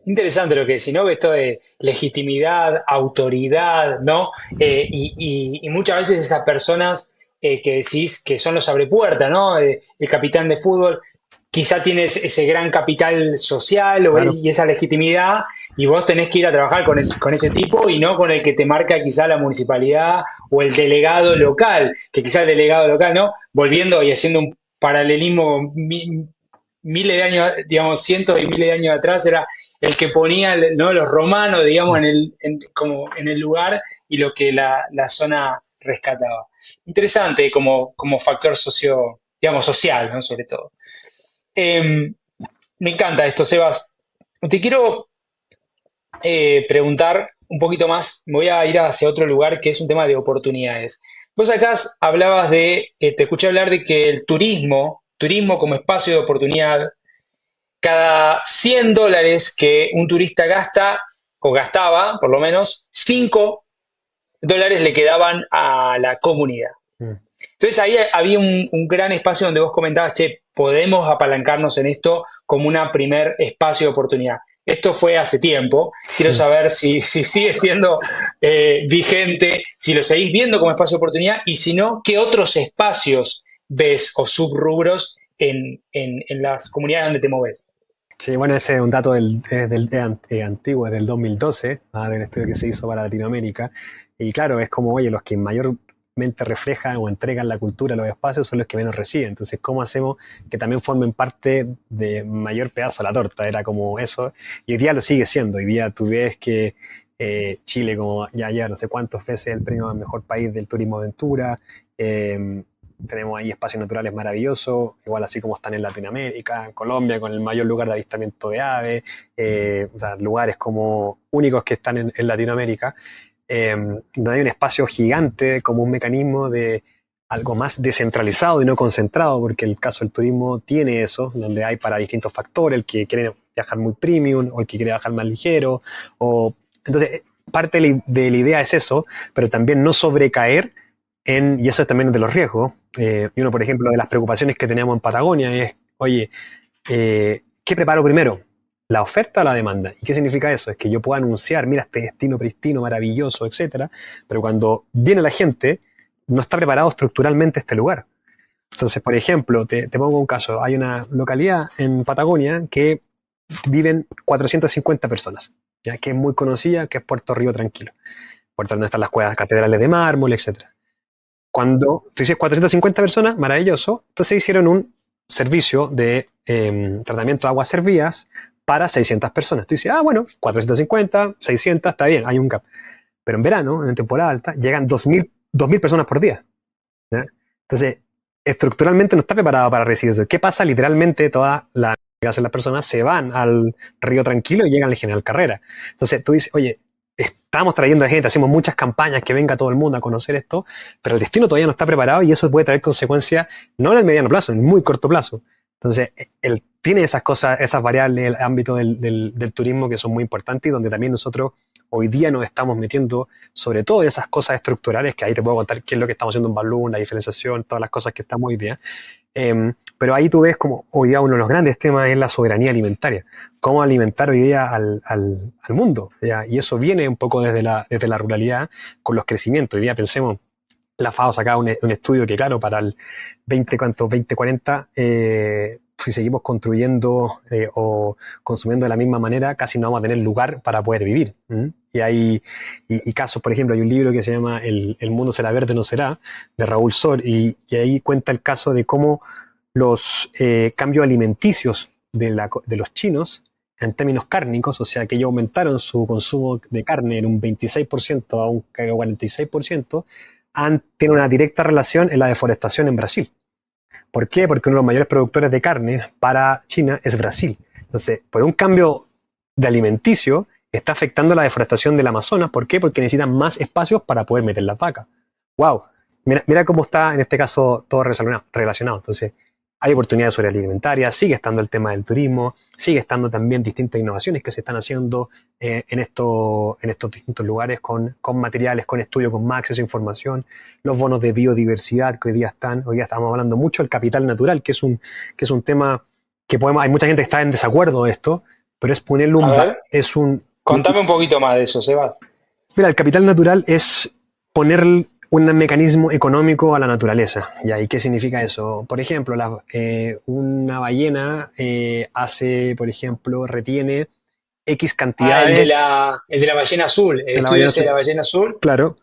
Interesante lo que decís, ¿no? Esto de legitimidad, autoridad, ¿no? Y muchas veces esas personas que decís que son los abrepuertas, ¿no? El capitán de fútbol quizá tiene ese gran capital social Claro. y esa legitimidad, y vos tenés que ir a trabajar con ese tipo y no con el que te marca quizá la municipalidad o el delegado local, que quizá el delegado local, ¿no? Volviendo y haciendo un paralelismo miles de años, digamos, cientos y miles de años atrás, era el que ponía, ¿no? Los romanos, digamos, como en el lugar y lo que la zona rescataba. Interesante como factor digamos, social, ¿no? Sobre todo. Me encanta esto, Sebas. Te quiero preguntar un poquito más, me voy a ir hacia otro lugar que es un tema de oportunidades. Vos acá hablabas te escuché hablar de que el turismo como espacio de oportunidad, cada $100 que un turista gasta, o gastaba por lo menos, $5 le quedaban a la comunidad. Entonces ahí había un gran espacio donde vos comentabas, che, podemos apalancarnos en esto como un primer espacio de oportunidad. Esto fue hace tiempo. Quiero saber si sigue siendo vigente, si lo seguís viendo como espacio de oportunidad y si no, ¿qué otros espacios ves o subrubros en las comunidades donde te moves? Sí, bueno, ese es un dato antiguo, es del 2012, del estudio que se hizo para Latinoamérica. Y claro, es como, oye, los que mayormente reflejan o entregan la cultura a los espacios son los que menos reciben. Entonces, ¿cómo hacemos que también formen parte de mayor pedazo de la torta? Era como eso. Y hoy día lo sigue siendo. Hoy día tú ves que Chile, como ya no sé cuántas veces el premio al mejor país del turismo aventura. Tenemos ahí espacios naturales maravillosos, igual así como están en Latinoamérica, en Colombia, con el mayor lugar de avistamiento de aves, o sea, lugares como únicos que están en Latinoamérica, donde hay un espacio gigante como un mecanismo de algo más descentralizado y no concentrado, porque el caso del turismo tiene eso, donde hay para distintos factores, el que quiere viajar muy premium o el que quiere viajar más ligero, entonces parte de la idea es eso, pero también no sobrecaer y eso es también de los riesgos. Y uno, por ejemplo, de las preocupaciones que teníamos en Patagonia es, oye, ¿qué preparo primero? ¿La oferta o la demanda? ¿Y qué significa eso? Es que yo puedo anunciar, mira, este destino pristino, maravilloso, etcétera, pero cuando viene la gente, no está preparado estructuralmente este lugar. Entonces, por ejemplo, te pongo un caso. Hay una localidad en Patagonia que viven 450 personas, ¿ya? Que es muy conocida, que es Puerto Río Tranquilo. Puerto donde están las cuevas catedrales de mármol, etcétera. Cuando tú dices 450 personas, maravilloso, entonces hicieron un servicio de tratamiento de aguas servidas para 600 personas. Tú dices, ah, bueno, 450, 600, está bien, hay un gap. Pero en verano, en temporada alta, llegan 2.000 personas por día, ¿ya? Entonces, estructuralmente no está preparado para recibir eso. ¿Qué pasa? Literalmente toda la que hacen las personas se van al Río Tranquilo y llegan al General Carrera. Entonces tú dices, oye, estamos trayendo a gente, hacemos muchas campañas que venga todo el mundo a conocer esto, pero el destino todavía no está preparado y eso puede traer consecuencias no en el mediano plazo, en el muy corto plazo. Entonces, él tiene esas cosas, esas variables en el ámbito del turismo que son muy importantes y donde también nosotros hoy día nos estamos metiendo sobre todo en esas cosas estructurales, que ahí te puedo contar qué es lo que estamos haciendo en Balloon, la diferenciación, todas las cosas que estamos hoy día. Pero ahí tú ves como hoy día uno de los grandes temas es la soberanía alimentaria. Cómo alimentar hoy día al mundo, ¿ya? Y eso viene un poco desde la ruralidad con los crecimientos. Hoy día pensemos, la FAO sacaba un estudio que, claro, para el 2040, si seguimos construyendo o consumiendo de la misma manera, casi no vamos a tener lugar para poder vivir. Y hay casos, por ejemplo, hay un libro que se llama El mundo será verde, no será, de Raúl Sor, y ahí cuenta el caso de cómo los cambios alimenticios de los chinos en términos cárnicos, o sea que ellos aumentaron su consumo de carne en un 26% a un 46%, tiene una directa relación en la deforestación en Brasil. ¿Por qué? Porque uno de los mayores productores de carne para China es Brasil. Entonces, por un cambio de alimenticio, está afectando la deforestación del Amazonas. ¿Por qué? Porque necesitan más espacios para poder meter las vacas. ¡Wow! Mira cómo está, en este caso, todo relacionado. Entonces, hay oportunidades sobre la alimentaria, sigue estando el tema del turismo, sigue estando también distintas innovaciones que se están haciendo en estos distintos lugares con materiales, con estudios, con más acceso a información, los bonos de biodiversidad que hoy día estamos hablando mucho del capital natural, que es un tema que hay mucha gente que está en desacuerdo de esto, pero es ponerle A ver, es un... contame un poquito más de eso, Sebas. Mira, el capital natural es poner un mecanismo económico a la naturaleza. ¿Ya? ¿Y qué significa eso? Por ejemplo, una ballena por ejemplo, retiene X cantidad Ah, de leche el de la ballena azul, el de la estudio ballena ese de azul. la ballena azul Claro,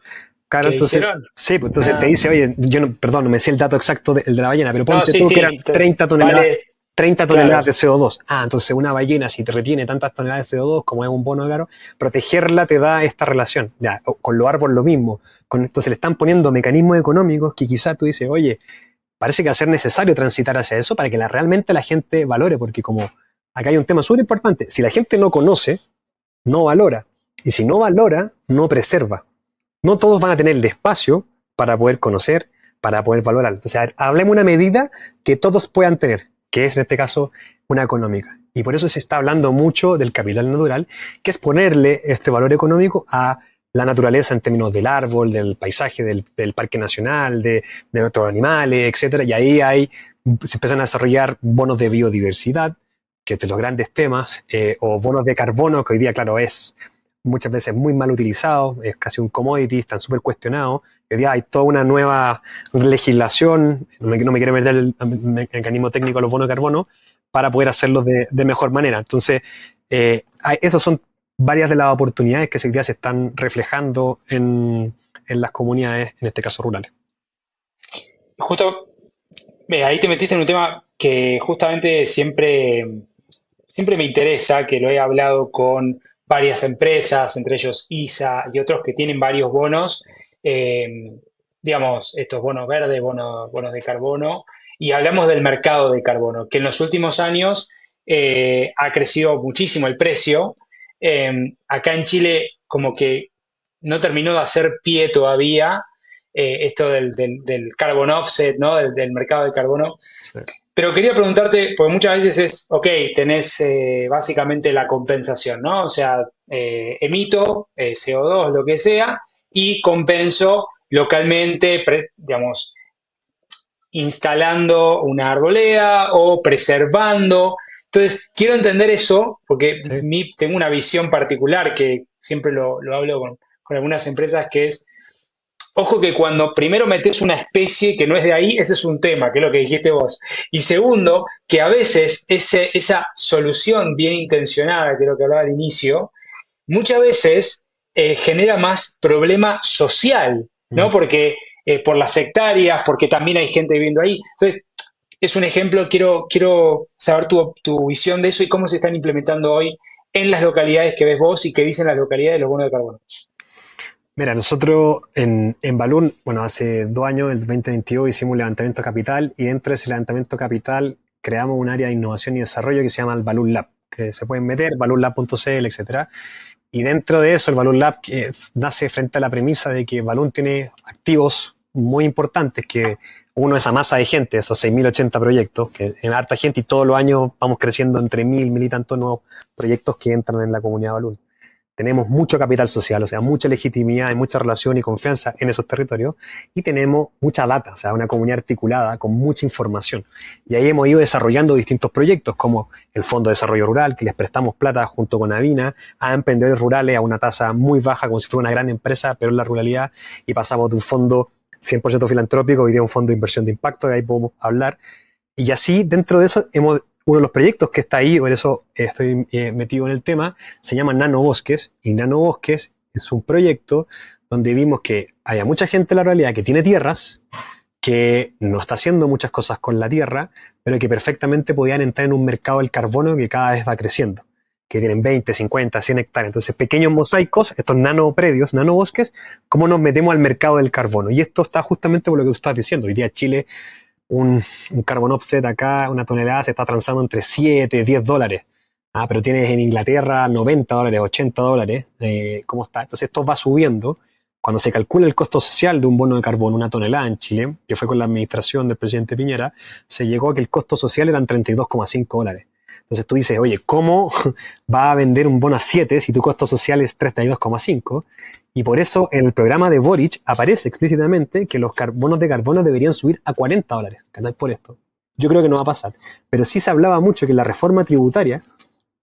claro, que entonces, hicieron. sí, pues entonces te Ah, dice, oye, yo no, perdón, no me sé el dato exacto de la ballena, pero no, ponte sí, tú que sí, eran 30 toneladas, vale, 30 claro. toneladas de CO2. Ah, entonces una ballena, si te retiene tantas toneladas de CO2, como es un bono de caro, protegerla te da esta relación. Ya, con los árboles lo mismo. Entonces le están poniendo mecanismos económicos que quizás tú dices, oye, parece que va a ser necesario transitar hacia eso para que realmente la gente valore, porque como acá hay un tema súper importante, si la gente no conoce, no valora. Y si no valora, no preserva. No todos van a tener el espacio para poder conocer, para poder valorar. O sea, hablemos de una medida que todos puedan tener, que es en este caso una económica. Y por eso se está hablando mucho del capital natural, que es ponerle este valor económico a la naturaleza en términos del árbol, del paisaje, del parque nacional, de otros animales, etcétera. Y ahí se empiezan a desarrollar bonos de biodiversidad, que es de los grandes temas, o bonos de carbono, que hoy día, claro, es muchas veces muy mal utilizado, es casi un commodity, están súper cuestionados. Hoy día hay toda una nueva legislación, no me quiero meter el mecanismo técnico de los bonos de carbono, para poder hacerlo de mejor manera. Entonces, esas son varias de las oportunidades que hoy día se están reflejando en las comunidades, en este caso rurales. Justo, ahí te metiste en un tema que justamente siempre me interesa, que lo he hablado con varias empresas, entre ellos ISA y otros que tienen varios bonos, eh, digamos, estos bonos verdes, bonos de carbono, y hablamos del mercado de carbono, que en los últimos años ha crecido muchísimo el precio. Acá en Chile como que no terminó de hacer pie todavía esto del carbon offset, ¿no? Del mercado de carbono. Sí. Pero quería preguntarte, porque muchas veces es, ok, tenés básicamente la compensación, ¿no? O sea, emito CO2, lo que sea, y compenso localmente, digamos, instalando una arboleda o preservando. Entonces, quiero entender eso, porque Sí. tengo una visión particular que siempre lo hablo con algunas empresas, que es Ojo que cuando primero metes una especie que no es de ahí, ese es un tema, que es lo que dijiste vos. Y segundo, que a veces esa solución bien intencionada, que es lo que hablaba al inicio, muchas veces genera más problema social, Mm. ¿no? Porque por las hectáreas, porque también hay gente viviendo ahí. Entonces, es un ejemplo, quiero saber tu visión de eso y cómo se están implementando hoy en las localidades que ves vos y que dicen las localidades de los bonos de carbono. Mira, nosotros en Balún, bueno, hace 2 años, el 2022, hicimos un levantamiento capital y dentro de ese levantamiento capital creamos un área de innovación y desarrollo que se llama el Balún Lab, que se pueden meter, balloonlab.cl, etcétera. Y dentro de eso, el Balloon Lab nace frente a la premisa de que Balloon tiene activos muy importantes, que uno es esa masa de gente, esos 6.080 proyectos, que en harta gente y todos los años vamos creciendo entre 1.000 y tantos nuevos proyectos que entran en la comunidad Balloon. Tenemos mucho capital social, o sea, mucha legitimidad y mucha relación y confianza en esos territorios, y tenemos mucha data, o sea, una comunidad articulada con mucha información. Y ahí hemos ido desarrollando distintos proyectos, como el Fondo de Desarrollo Rural, que les prestamos plata junto con Avina a emprendedores rurales a una tasa muy baja, como si fuera una gran empresa, pero en la ruralidad, y pasamos de un fondo 100% filantrópico hoy día a un fondo de inversión de impacto, de ahí podemos hablar. Y así, dentro de eso, uno de los proyectos que está ahí, por eso estoy metido en el tema, se llama Nanobosques. Y Nanobosques es un proyecto donde vimos que hay mucha gente en la realidad que tiene tierras, que no está haciendo muchas cosas con la tierra, pero que perfectamente podían entrar en un mercado del carbono que cada vez va creciendo, que tienen 20, 50, 100 hectáreas. Entonces, pequeños mosaicos, estos nanopredios, nanobosques, ¿cómo nos metemos al mercado del carbono? Y esto está justamente por lo que tú estás diciendo. Hoy día Chile un carbon offset acá, una tonelada, se está transando entre 7, 10 dólares. Ah, pero tienes en Inglaterra 90 dólares, 80 dólares. ¿Cómo está? Entonces esto va subiendo. Cuando se calcula el costo social de un bono de carbono, una tonelada en Chile, que fue con la administración del presidente Piñera, se llegó a que el costo social eran 32,5 dólares. Entonces tú dices, oye, ¿cómo va a vender un bono a 7 si tu costo social es 32,5? Y por eso en el programa de Boric aparece explícitamente que los bonos de carbono deberían subir a 40 dólares. Por esto. Yo creo que no va a pasar. Pero sí se hablaba mucho que la reforma tributaria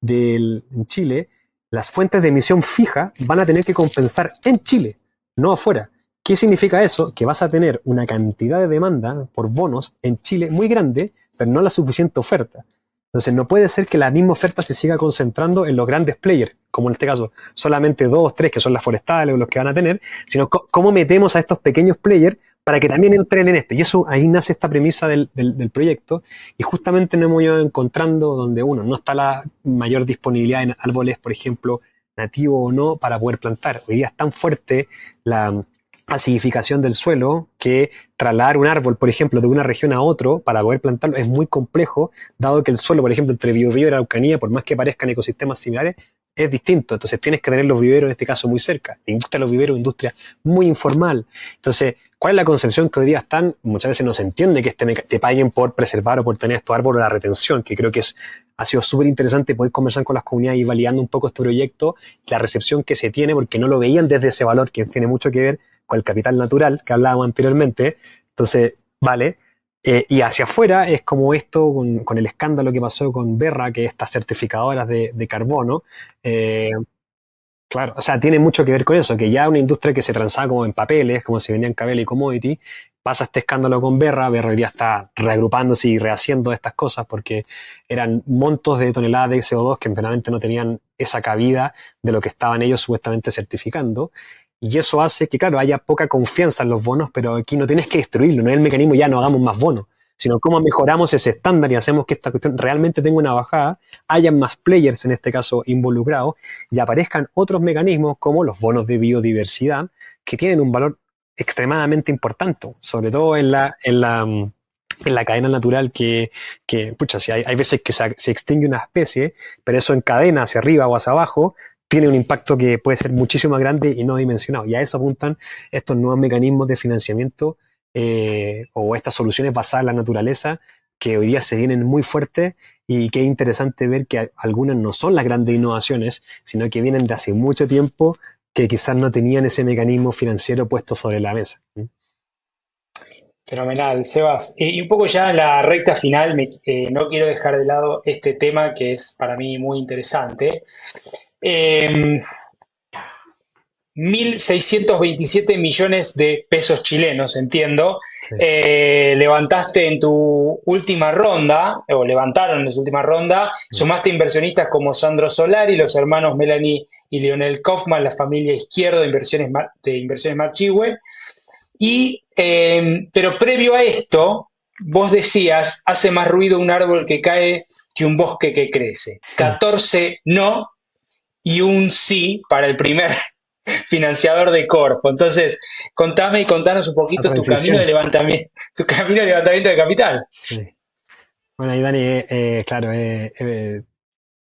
en Chile, las fuentes de emisión fija van a tener que compensar en Chile, no afuera. ¿Qué significa eso? Que vas a tener una cantidad de demanda por bonos en Chile muy grande, pero no la suficiente oferta. Entonces no puede ser que la misma oferta se siga concentrando en los grandes players, como en este caso solamente 2, 3 que son las forestales o los que van a tener, sino cómo metemos a estos pequeños players para que también entren en este. Y eso ahí nace esta premisa del proyecto, y justamente nos hemos ido encontrando donde uno no está la mayor disponibilidad en árboles, por ejemplo, nativo o no, para poder plantar. Hoy día es tan fuerte la acidificación del suelo que trasladar un árbol, por ejemplo, de una región a otro para poder plantarlo es muy complejo, dado que el suelo, por ejemplo, entre Biobío y la Araucanía, por más que parezcan ecosistemas similares, es distinto. Entonces tienes que tener los viveros, en este caso, muy cerca. La industria de los viveros es una industria muy informal. Entonces, ¿cuál es la concepción que hoy día están? Muchas veces no se entiende que te paguen por preservar o por tener estos árboles, la retención, que creo que ha sido súper interesante poder conversar con las comunidades y validando un poco este proyecto y la recepción que se tiene, porque no lo veían desde ese valor que tiene mucho que ver con el capital natural que hablábamos anteriormente. Entonces, vale. Y hacia afuera es como esto con el escándalo que pasó con Verra, que es estas certificadoras de carbono. Claro, o sea, tiene mucho que ver con eso, que ya una industria que se transaba como en papeles, como si vendían cabel y commodity, pasa este escándalo con Verra hoy día está reagrupándose y rehaciendo estas cosas porque eran montos de toneladas de CO2 que realmente no tenían esa cabida de lo que estaban ellos supuestamente certificando. Y eso hace que, claro, haya poca confianza en los bonos, pero aquí no tienes que destruirlo, no es el mecanismo ya no hagamos más bonos, sino cómo mejoramos ese estándar y hacemos que esta cuestión realmente tenga una bajada, hayan más players en este caso involucrados y aparezcan otros mecanismos como los bonos de biodiversidad que tienen un valor extremadamente importante, sobre todo en la cadena natural pucha, si hay veces que se extingue una especie, pero eso en cadena hacia arriba o hacia abajo tiene un impacto que puede ser muchísimo más grande y no dimensionado. Y a eso apuntan estos nuevos mecanismos de financiamiento o estas soluciones basadas en la naturaleza que hoy día se vienen muy fuertes y que es interesante ver que algunas no son las grandes innovaciones, sino que vienen de hace mucho tiempo que quizás no tenían ese mecanismo financiero puesto sobre la mesa. Fenomenal, Sebas. Y un poco ya en la recta final, no quiero dejar de lado este tema que es para mí muy interesante. Eh, 1.627 millones de pesos chilenos, entiendo. Sí. Levantaste en tu última ronda, o levantaron en su última ronda, sumaste inversionistas como Sandro Solari, los hermanos Melanie y Lionel Kaufman, la familia Izquierdo de Inversiones Marchihue. Pero previo a esto, vos decías, hace más ruido un árbol que cae que un bosque que crece. 14 no y un sí para el primer financiador de Corfo. Entonces, contame y contanos un La poquito transición. tu camino de levantamiento de capital. Sí. Bueno, ahí Dani, claro,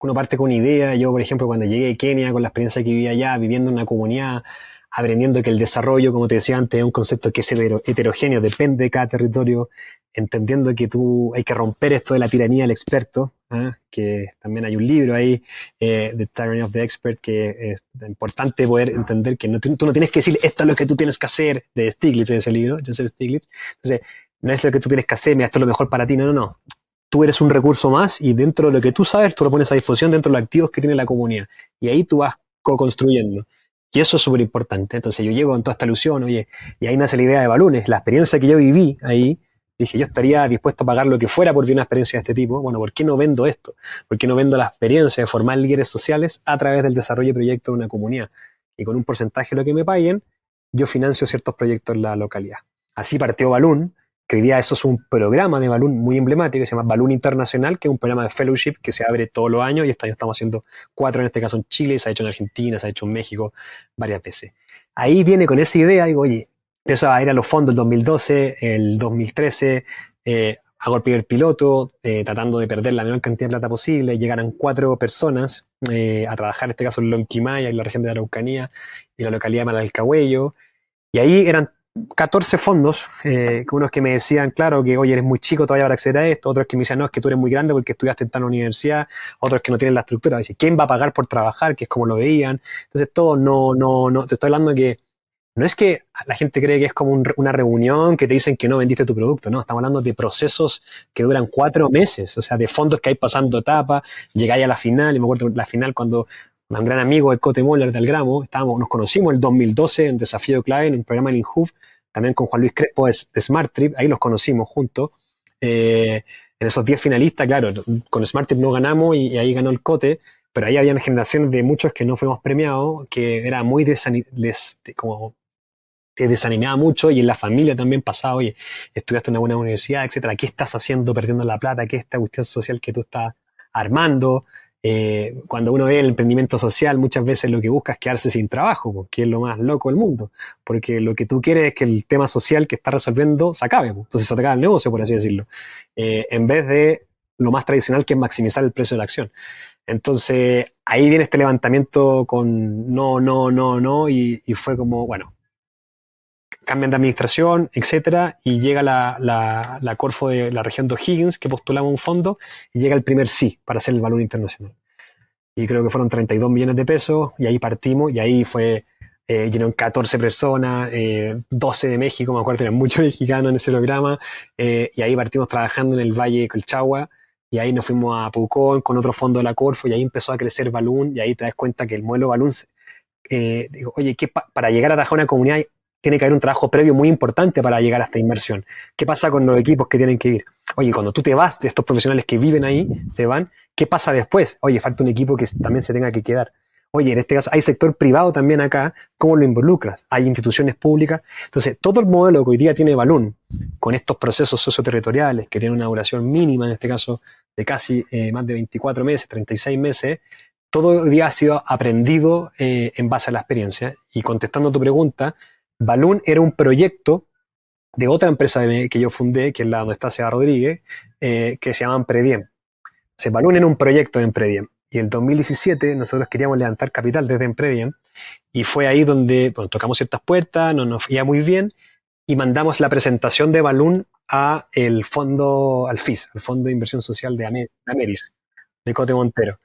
uno parte con una idea. Yo, por ejemplo, cuando llegué a Kenia, con la experiencia que vivía allá, viviendo en una comunidad, aprendiendo que el desarrollo, como te decía antes, es un concepto que es heterogéneo, depende de cada territorio, entendiendo que hay que romper esto de la tiranía del experto, ¿ah? Que también hay un libro ahí, The Tyranny of the Expert, que es importante poder entender que tú no tienes que decir esto es lo que tú tienes que hacer, de Stiglitz, de ese libro, Joseph Stiglitz. Entonces, no es lo que tú tienes que hacer, mira, esto es lo mejor para ti, no, no, no. Tú eres un recurso más y dentro de lo que tú sabes, tú lo pones a disposición dentro de los activos que tiene la comunidad. Y ahí tú vas co-construyendo. Y eso es súper importante. Entonces yo llego con toda esta ilusión, oye, y ahí nace la idea de Balunes. La experiencia que yo viví ahí, dije, yo estaría dispuesto a pagar lo que fuera por vivir una experiencia de este tipo. Bueno, ¿por qué no vendo esto? ¿Por qué no vendo la experiencia de formar líderes sociales a través del desarrollo de proyectos de una comunidad? Y con un porcentaje de lo que me paguen, yo financio ciertos proyectos en la localidad. Así partió Balloon, que hoy día eso es un programa de Balloon muy emblemático, que se llama Balloon Internacional, que es un programa de fellowship que se abre todos los años, y este año estamos haciendo 4, en este caso en Chile, se ha hecho en Argentina, se ha hecho en México varias veces. Ahí viene con esa idea, digo, oye, empiezo a ir a los fondos el 2012, el 2013, hago el primer piloto, tratando de perder la menor cantidad de plata posible, llegaron 4 personas a trabajar, en este caso en Lonquimaya, en la región de la Araucanía, y la localidad de Malalcahuello, y ahí eran 14 fondos, unos que me decían, claro, que oye, eres muy chico todavía para acceder a esto, otros que me decían, no, es que tú eres muy grande porque estudiaste en tal universidad, otros que no tienen la estructura, decir, ¿quién va a pagar por trabajar? Que es como lo veían. Entonces, todo no, te estoy hablando de que no es que la gente cree que es como una reunión que te dicen que no vendiste tu producto, no, estamos hablando de procesos que duran 4 meses, o sea, de fondos que hay pasando etapas, llegáis a la final, y me acuerdo la final cuando un gran amigo, el Cote Moller del Gramo, nos conocimos el 2012 en Desafío Clave, en un programa en INHUF, también con Juan Luis Crespo de Smart Trip, ahí los conocimos juntos. En esos 10 finalistas, claro, con Smart Trip no ganamos y ahí ganó el Cote, pero ahí habían generaciones de muchos que no fuimos premiados, que era muy como te desanimaba mucho, y en la familia también pasaba, oye, estudiaste en una buena universidad, etcétera, ¿qué estás haciendo perdiendo la plata? ¿Qué es esta cuestión social que tú estás armando? Cuando uno ve el emprendimiento social, muchas veces lo que busca es quedarse sin trabajo, porque es lo más loco del mundo, porque lo que tú quieres es que el tema social que estás resolviendo se acabe, entonces se te acaba el negocio, por así decirlo, en vez de lo más tradicional, que es maximizar el precio de la acción. Entonces, ahí viene este levantamiento con no, y fue como, bueno, cambian de administración, etcétera, y llega la Corfo de la región de O'Higgins, que postulamos un fondo, y llega el primer sí para hacer el Balloon Internacional. Y creo que fueron 32 millones de pesos, y ahí partimos, y ahí fue, llegaron 14 personas, 12 de México, me acuerdo, eran muchos mexicanos en ese programa, y ahí partimos trabajando en el Valle de Colchagua, y ahí nos fuimos a Pucón con otro fondo de la Corfo, y ahí empezó a crecer Balloon, y ahí te das cuenta que el modelo Balloon, digo, oye, para llegar a trabajar una comunidad tiene que haber un trabajo previo muy importante para llegar a esta inversión. ¿Qué pasa con los equipos que tienen que ir? Oye, cuando tú te vas de estos profesionales que viven ahí, se van, ¿qué pasa después? Oye, falta un equipo que también se tenga que quedar. Oye, en este caso hay sector privado también acá, ¿cómo lo involucras? Hay instituciones públicas. Entonces, todo el modelo que hoy día tiene Balloon, con estos procesos socioterritoriales, que tienen una duración mínima, en este caso, de casi más de 24 meses, 36 meses, todo hoy día ha sido aprendido en base a la experiencia. Y contestando a tu pregunta, Balloon era un proyecto de otra empresa que yo fundé, que es la donde está Seba Rodríguez, que se llama Emprediem. Entonces, Balloon era un proyecto de Emprediem. Y en el 2017 nosotros queríamos levantar capital desde Emprediem, y fue ahí donde tocamos ciertas puertas, no nos iba muy bien, y mandamos la presentación de Balloon al FIS, al Fondo de Inversión Social de Ameris, de Cote Montero.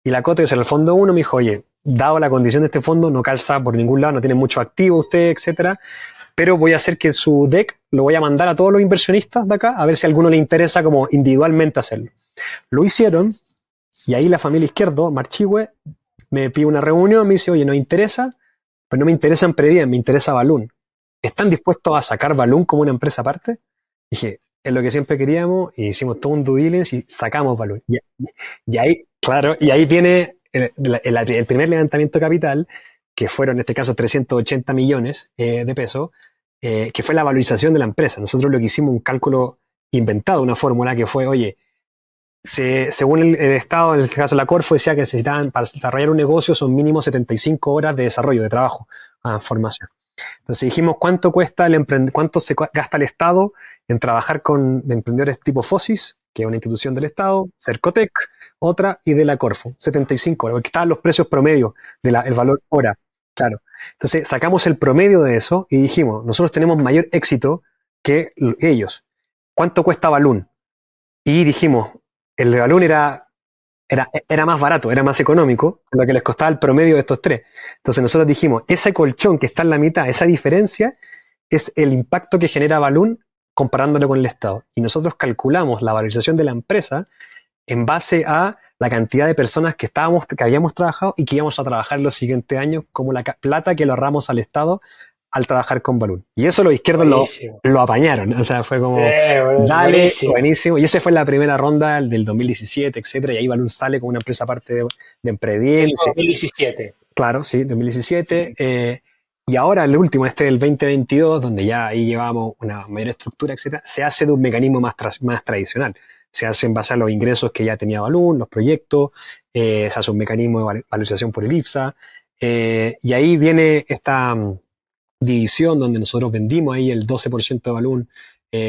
Y la Cote, que es el fondo 1, me dijo, oye, dado la condición de este fondo, no calza por ningún lado, no tiene mucho activo usted, etcétera, pero voy a hacer que su deck lo voy a mandar a todos los inversionistas de acá, a ver si a alguno le interesa como individualmente hacerlo. Lo hicieron, y ahí la familia Izquierdo, Marchihue, me pide una reunión, me dice, oye, ¿nos interesa? pero no me interesan Predian, me interesa Balloon. ¿Están dispuestos a sacar Balloon como una empresa aparte? Dije, es lo que siempre queríamos, y hicimos todo un due diligence y sacamos Balloon. Y ahí, claro, y ahí viene el primer levantamiento de capital, que fueron en este caso 380 millones de pesos, que fue la valorización de la empresa. Nosotros lo que hicimos, un cálculo inventado, una fórmula que fue, oye, según el Estado, en el caso de la Corfo, decía que necesitaban, para desarrollar un negocio, son mínimo 75 horas de desarrollo, de trabajo, formación. Entonces dijimos, ¿cuánto se gasta el Estado en trabajar con emprendedores tipo FOSIS, que es una institución del Estado, Cercotec, otra, y de la Corfo? 75 horas, porque estaban los precios promedio del valor hora. Claro. Entonces sacamos el promedio de eso y dijimos, nosotros tenemos mayor éxito que ellos. ¿Cuánto cuesta Balloon? Y dijimos, el de Balloon era más barato, era más económico, lo que les costaba el promedio de estos tres. Entonces nosotros dijimos, ese colchón que está en la mitad, esa diferencia, es el impacto que genera Balloon comparándolo con el Estado. Y nosotros calculamos la valorización de la empresa en base a la cantidad de personas que habíamos trabajado y que íbamos a trabajar los siguientes años, como la plata que le ahorramos al Estado al trabajar con Balloon. Y eso los izquierdos lo apañaron. O sea, fue como, dale, buenísimo. Y esa fue la primera ronda del 2017, etcétera. Y ahí Balloon sale como una empresa aparte de Empredien. 2017. Claro, sí, 2017. Y ahora el último, del 2022, donde ya ahí llevamos una mayor estructura, etcétera, se hace de un mecanismo más tradicional. Se hace en base a los ingresos que ya tenía Balloon, los proyectos, se hace un mecanismo de valorización por el IPSA. Y ahí viene esta división donde nosotros vendimos ahí el 12% de Balloon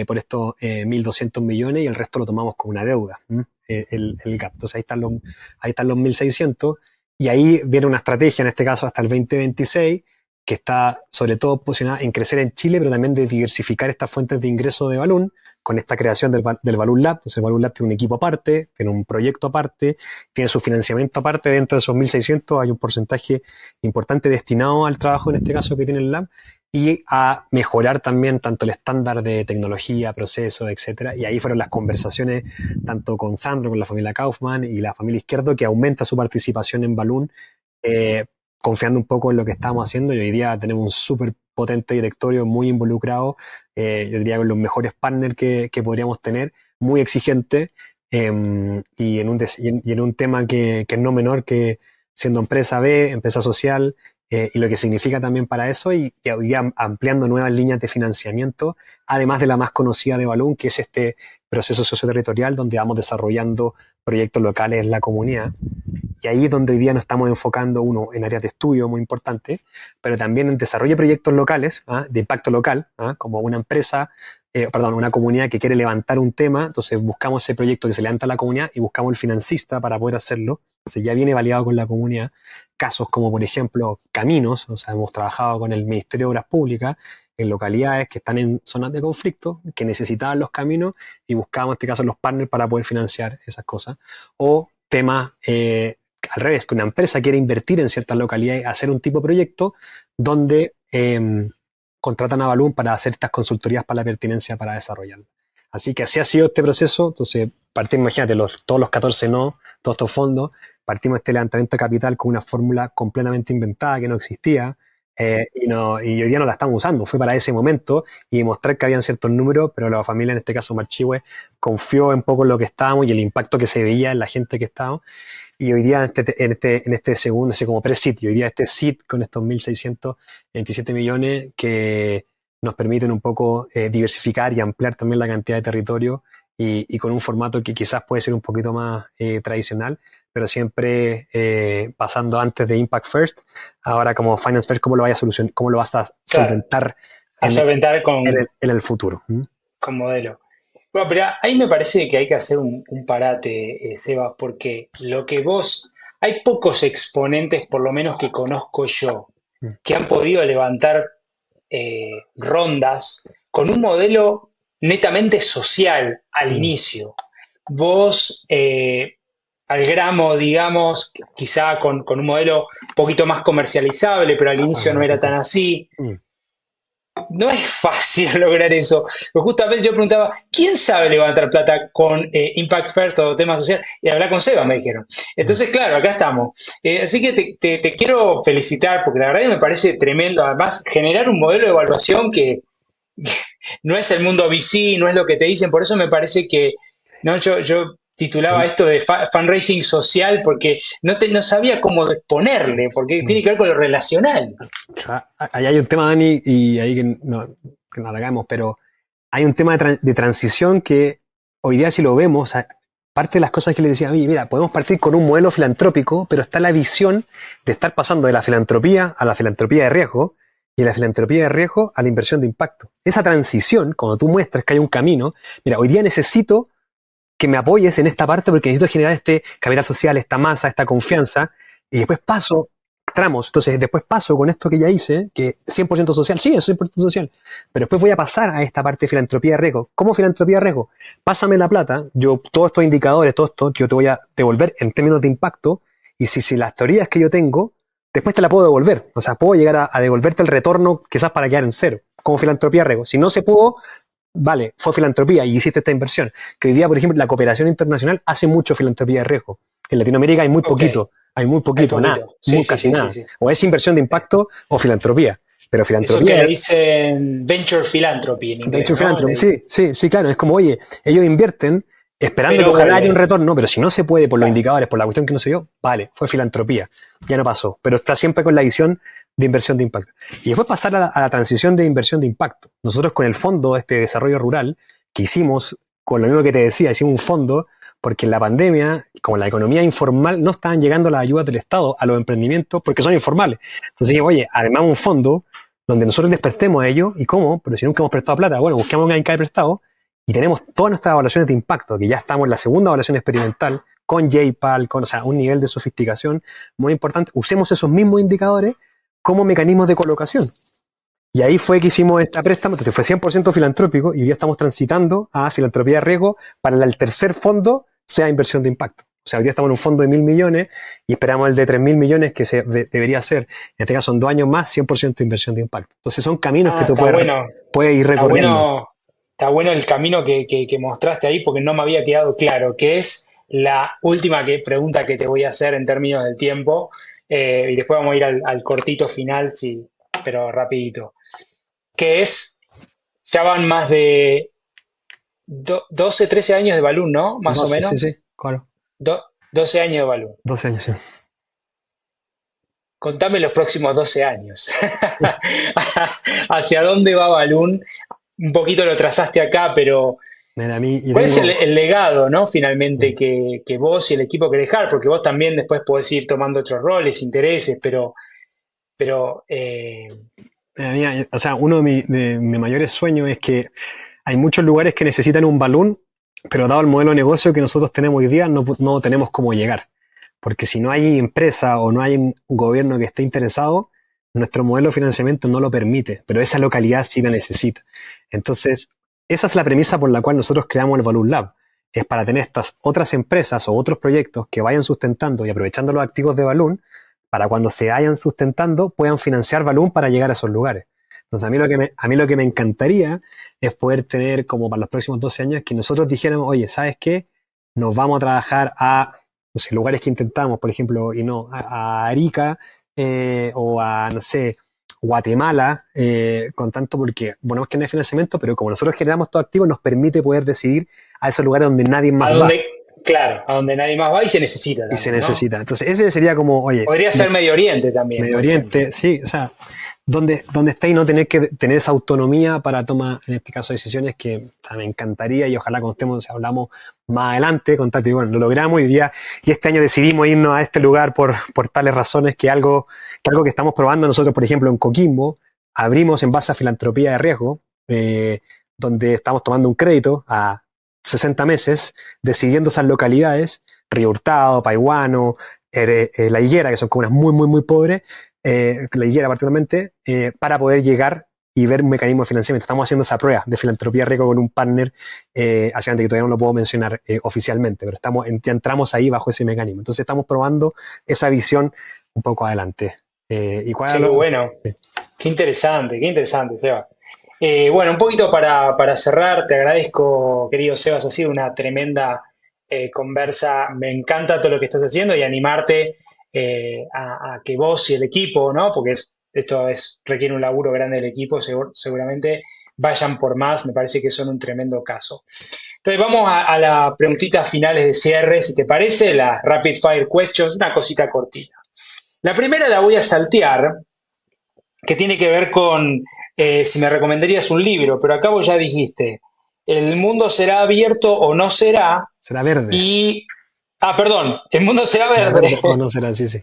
por estos 1.200 millones y el resto lo tomamos como una deuda, el gap. Entonces ahí están los 1.600 y ahí viene una estrategia, en este caso hasta el 2026, que está sobre todo posicionada en crecer en Chile, pero también de diversificar estas fuentes de ingreso de Balloon con esta creación del Balloon Lab. Entonces el Balloon Lab tiene un equipo aparte, tiene un proyecto aparte, tiene su financiamiento aparte. Dentro de esos 1.600 hay un porcentaje importante destinado al trabajo, en este caso, que tiene el lab, y a mejorar también tanto el estándar de tecnología, procesos, etcétera. Y ahí fueron las conversaciones tanto con Sandro, con la familia Kaufman y la familia Izquierdo, que aumenta su participación en Balloon, confiando un poco en lo que estamos haciendo. Y hoy día tenemos un súper potente directorio muy involucrado, yo diría con los mejores partners que podríamos tener, muy exigente, y en un tema que es no menor, que siendo empresa B, empresa social, y lo que significa también para eso, y hoy día ampliando nuevas líneas de financiamiento, además de la más conocida de Balloon, que es este proceso socioterritorial donde vamos desarrollando proyectos locales en la comunidad. Y ahí es donde hoy día nos estamos enfocando, uno, en áreas de estudio muy importantes, pero también en desarrollo de proyectos locales, de impacto local, como una empresa, una comunidad que quiere levantar un tema. Entonces buscamos ese proyecto que se levanta a la comunidad y buscamos el financista para poder hacerlo. Entonces ya viene validado con la comunidad. Casos como, por ejemplo, caminos. O sea, hemos trabajado con el Ministerio de Obras Públicas en localidades que están en zonas de conflicto, que necesitaban los caminos, y buscábamos en este caso los partners para poder financiar esas cosas. O temas al revés, que una empresa quiere invertir en ciertas localidades, hacer un tipo de proyecto donde contratan a Balloon para hacer estas consultorías para la pertinencia para desarrollarlo. Así que así ha sido este proceso. Entonces, partimos, imagínate, todos los 14 no, todos estos fondos, partimos este levantamiento de capital con una fórmula completamente inventada que no existía, y hoy día no la estamos usando. Fue para ese momento y demostrar que habían ciertos números, pero la familia, en este caso Marchihue, confió un poco en lo que estábamos y el impacto que se veía en la gente que estábamos. Y hoy día en este segundo, ese como pre-seed, hoy día este seed con estos 1.627 millones que nos permiten un poco diversificar y ampliar también la cantidad de territorio, y con un formato que quizás puede ser un poquito más tradicional, pero siempre pasando antes de Impact First, ahora como Finance First, ¿cómo lo vas a solventar en el futuro? Con modelo. Bueno, pero ahí me parece que hay que hacer un parate, Sebas, porque hay pocos exponentes, por lo menos que conozco yo, que han podido levantar rondas con un modelo netamente social al inicio. Vos, al gramo, digamos, quizá con un modelo un poquito más comercializable, pero al inicio no era tan así. no es fácil lograr eso. Pero justamente yo preguntaba, ¿quién sabe levantar plata con Impact First o tema social? Y hablar con Seba, me dijeron. Entonces, claro, acá estamos. Así que te quiero felicitar, porque la verdad que me parece tremendo. Además, generar un modelo de evaluación que no es el mundo VC, no es lo que te dicen. Por eso me parece que no, yo titulaba esto de fundraising social, porque no sabía cómo ponerle, porque tiene que ver con lo relacional. Ahí hay un tema, Dani, y ahí que no hagamos, pero hay un tema de transición que hoy día si lo vemos, parte de las cosas que le decía, oye, mira, podemos partir con un modelo filantrópico, pero está la visión de estar pasando de la filantropía a la filantropía de riesgo, y de la filantropía de riesgo a la inversión de impacto. Esa transición, cuando tú muestras que hay un camino, mira, hoy día necesito que me apoyes en esta parte porque necesito generar este capital social, esta masa, esta confianza, y después paso tramos. Entonces, después paso con esto que ya hice, que 100% social, sí, es 100% social, pero después voy a pasar a esta parte de filantropía de riesgo. ¿Cómo filantropía de riesgo? Pásame la plata, todos estos indicadores, todo esto, que yo te voy a devolver en términos de impacto, y si las teorías que yo tengo, después te la puedo devolver. O sea, puedo llegar a devolverte el retorno quizás para quedar en cero, como filantropía de riesgo. Si no se pudo, vale, fue filantropía y hiciste esta inversión. Que hoy día, por ejemplo, la cooperación internacional hace mucho filantropía de riesgo. En Latinoamérica hay muy poquito, nada, Sí, casi nada. sí. O es inversión de impacto o filantropía. Pero Eso que filantropía, le dicen venture philanthropy en inglés, venture ¿no? philanthropy, sí, claro. Es como, oye, ellos invierten esperando que ojalá haya un retorno, pero si no se puede por los indicadores, por la cuestión que no sé yo, vale, fue filantropía, ya no pasó. Pero está siempre con la visión de inversión de impacto. Y después pasar a la transición de inversión de impacto. Nosotros con el fondo de este desarrollo rural, que hicimos, con lo mismo que te decía, hicimos un fondo, porque en la pandemia, como la economía informal, no estaban llegando las ayudas del Estado a los emprendimientos porque son informales. Entonces dije, oye, armamos un fondo donde nosotros les prestemos a ellos, ¿y cómo? Pero si nunca hemos prestado plata, bueno, busquemos que alguien que haya prestado, y tenemos todas nuestras evaluaciones de impacto, que ya estamos en la segunda evaluación experimental, con JPAL, o sea, un nivel de sofisticación muy importante. Usemos esos mismos indicadores como mecanismos de colocación. Y ahí fue que hicimos esta préstamo, entonces fue 100% filantrópico y hoy día estamos transitando a filantropía de riesgo para el tercer fondo sea inversión de impacto. O sea, hoy día estamos en un fondo de 1.000 millones y esperamos el de 3.000 millones que debería ser, en este caso en 2 años más, 100% inversión de impacto. Entonces son caminos que tú puedes ir recorriendo. Está bueno el camino que mostraste ahí porque no me había quedado claro, que es la última pregunta que te voy a hacer en términos del tiempo, y después vamos a ir al cortito final, sí, pero rapidito, que es, ya van más de 12, 13 años de Balloon, ¿no? Más o 12, menos. sí, claro. 12 años de Balloon. 12 años, sí. Contame los próximos 12 años. ¿Hacia dónde va Balloon? Un poquito lo trazaste acá, pero Mira, ¿cuál es el legado, ¿no? Finalmente que vos y el equipo querés dejar? Porque vos también después podés ir tomando otros roles, intereses, pero o sea, uno de mis mayores sueños es que hay muchos lugares que necesitan un balón, pero dado el modelo de negocio que nosotros tenemos hoy día, no tenemos cómo llegar. Porque si no hay empresa o no hay un gobierno que esté interesado, nuestro modelo de financiamiento no lo permite, pero esa localidad sí la necesita. Entonces, esa es la premisa por la cual nosotros creamos el Balloon Lab. Es para tener estas otras empresas o otros proyectos que vayan sustentando y aprovechando los activos de Balloon, para cuando se vayan sustentando puedan financiar Balloon para llegar a esos lugares. Entonces, a mí lo que me encantaría es poder tener, como para los próximos 12 años, que nosotros dijéramos, oye, ¿sabes qué? Nos vamos a trabajar a, no sé, lugares que intentamos, por ejemplo, y no, a Arica, o a, no sé, Guatemala, con tanto porque, bueno, es que no hay financiamiento, pero como nosotros generamos todo activo, nos permite poder decidir a esos lugares donde nadie más va. Claro, a donde nadie más va y se necesita también, y se necesita. ¿No? Entonces, ese sería como, oye... Podría ser Medio Oriente también. Medio Oriente, sí, o sea, donde está y no tener que tener esa autonomía para tomar, en este caso, decisiones que me encantaría y ojalá contemos, hablamos más adelante, contate, bueno, lo logramos y este año decidimos irnos a este lugar por tales razones que algo que estamos probando nosotros, por ejemplo, en Coquimbo, abrimos en base a filantropía de riesgo, donde estamos tomando un crédito a 60 meses, decidiendo esas localidades, Río Hurtado, Paihuano, La Higuera, que son comunas muy, muy, muy pobres, La Higuera particularmente, para poder llegar y ver un mecanismo de financiamiento. Estamos haciendo esa prueba de filantropía riesgo con un partner hacia adelante que todavía no lo puedo mencionar oficialmente, pero ya entramos ahí bajo ese mecanismo. Entonces estamos probando esa visión un poco adelante. Qué bueno, sí. Qué interesante, Seba. Bueno, un poquito para cerrar, te agradezco, querido Sebas, ha sido una tremenda conversa. Me encanta todo lo que estás haciendo y animarte a que vos y el equipo, ¿no? Porque requiere un laburo grande del equipo, seguramente vayan por más, me parece que son un tremendo caso. Entonces vamos a las preguntitas finales de cierre, si te parece, las rapid fire questions, una cosita cortita. La primera la voy a saltear, que tiene que ver con si me recomendarías un libro, pero acá vos ya dijiste, el mundo será abierto o no será, Será verde. Perdón, el mundo será Será verde, verde o no será, sí, sí.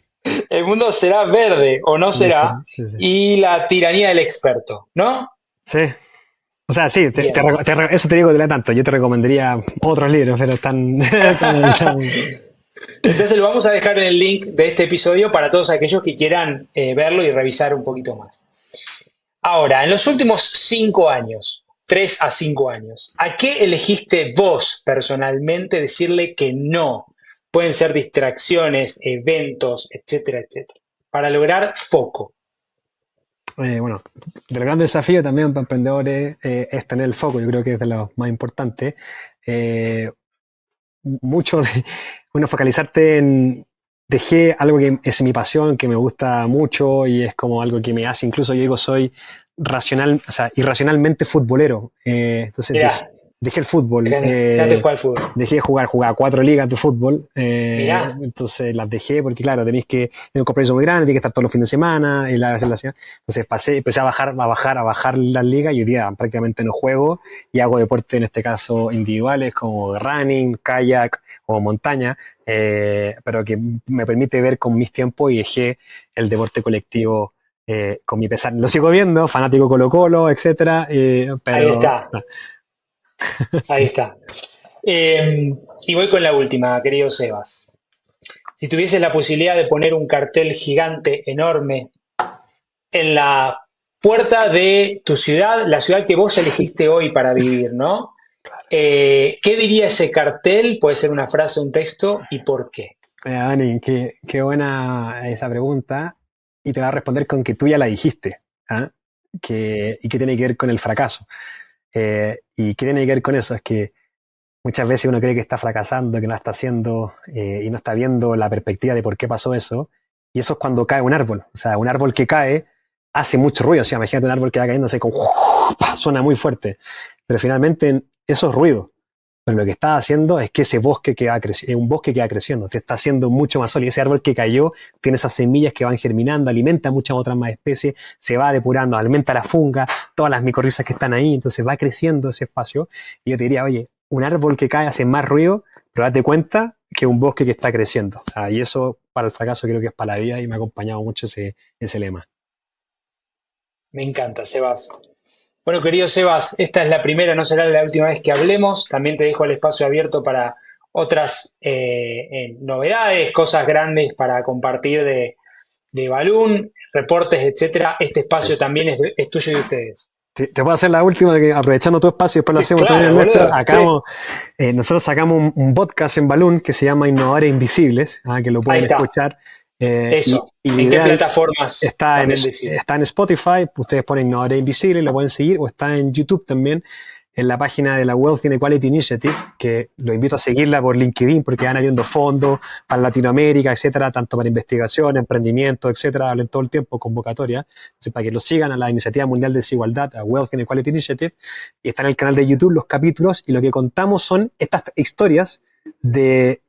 el mundo será verde o no No será, será, sí, sí. y la tiranía del experto, ¿no? Sí. O sea, sí, Bien. eso te digo de la tanto. Yo te recomendaría otros libros, pero están. Entonces lo vamos a dejar en el link de este episodio para todos aquellos que quieran verlo y revisar un poquito más. Ahora, en los últimos 5 años, 3 a 5 años, ¿a qué elegiste vos personalmente decirle que no? Pueden ser distracciones, eventos, etcétera, etcétera, para lograr foco. Bueno, el gran desafío también para emprendedores es tener el foco. Yo creo que es de lo más importante. Mucho de, bueno, focalizarte en. Dejé algo que es mi pasión, que me gusta mucho y es como algo que me hace, incluso yo digo, soy racional, o sea, irracionalmente futbolero. Entonces Mirá, dejé el fútbol, fíjate jugar al fútbol. dejé de jugar, jugaba 4 ligas de fútbol, Mirá, entonces las dejé porque claro, tenéis que, es un compromiso muy grande, tienes que estar todos los fines de semana, y entonces empecé a bajar las ligas y hoy día prácticamente no juego y hago deporte en este caso individuales como running, kayak o montaña, pero que me permite ver con mis tiempos y dejé el deporte colectivo con mi pesar. Lo sigo viendo, fanático Colo-Colo, etcétera, ahí pero está, ahí sí. está. Y voy con la última, querido Sebas. Si tuvieses la posibilidad de poner un cartel gigante, enorme, en la puerta de tu ciudad, la ciudad que vos elegiste hoy para vivir, ¿no? ¿Qué diría ese cartel? Puede ser una frase, un texto, ¿y por qué? Dani, qué buena esa pregunta. Y te va a responder con que tú ya la dijiste. ¿Ah? Y que tiene que ver con el fracaso. ¿Y qué tiene que ver con eso? Es que muchas veces uno cree que está fracasando, que no está haciendo y no está viendo la perspectiva de por qué pasó eso. Y eso es cuando cae un árbol. O sea, un árbol que cae hace mucho ruido. O sea, imagínate un árbol que va cayéndose como suena muy fuerte. Pero finalmente eso es ruido. Pero lo que está haciendo es que ese bosque que va creciendo, un bosque que va creciendo, te está haciendo mucho más sólido. Ese árbol que cayó tiene esas semillas que van germinando, alimenta a muchas otras más especies, se va depurando, alimenta la funga, todas las micorrizas que están ahí, entonces va creciendo ese espacio. Y yo te diría, oye, un árbol que cae hace más ruido, pero date cuenta que un bosque que está creciendo. O sea, y eso para el fracaso creo que es para la vida y me ha acompañado mucho ese lema. Me encanta, Sebas. Bueno, querido Sebas, esta es la primera, no será la última vez que hablemos. También te dejo el espacio abierto para otras novedades, cosas grandes para compartir de Balloon, reportes, etcétera. Este espacio también es tuyo y de ustedes. Te puedo hacer la última, que aprovechando tu espacio, después lo Sí, hacemos también claro, el nuestro. boludo. Sí, Nosotros sacamos un podcast en Balloon que se llama Innovadores Invisibles, que lo ahí pueden está. escuchar. Eso. Y la ¿En qué idea plataformas también deciden? está en Spotify, ustedes ponen Innovadores Invisibles, lo pueden seguir, o está en YouTube también, en la página de la Wealth Inequality Initiative, que lo invito a seguirla por LinkedIn porque van habiendo fondos para Latinoamérica, etcétera, tanto para investigación, emprendimiento, etcétera, hablan todo el tiempo, convocatoria. Entonces, para que lo sigan a la Iniciativa Mundial de Desigualdad, a Wealth Inequality Initiative, y está en el canal de YouTube los capítulos, y lo que contamos son estas historias de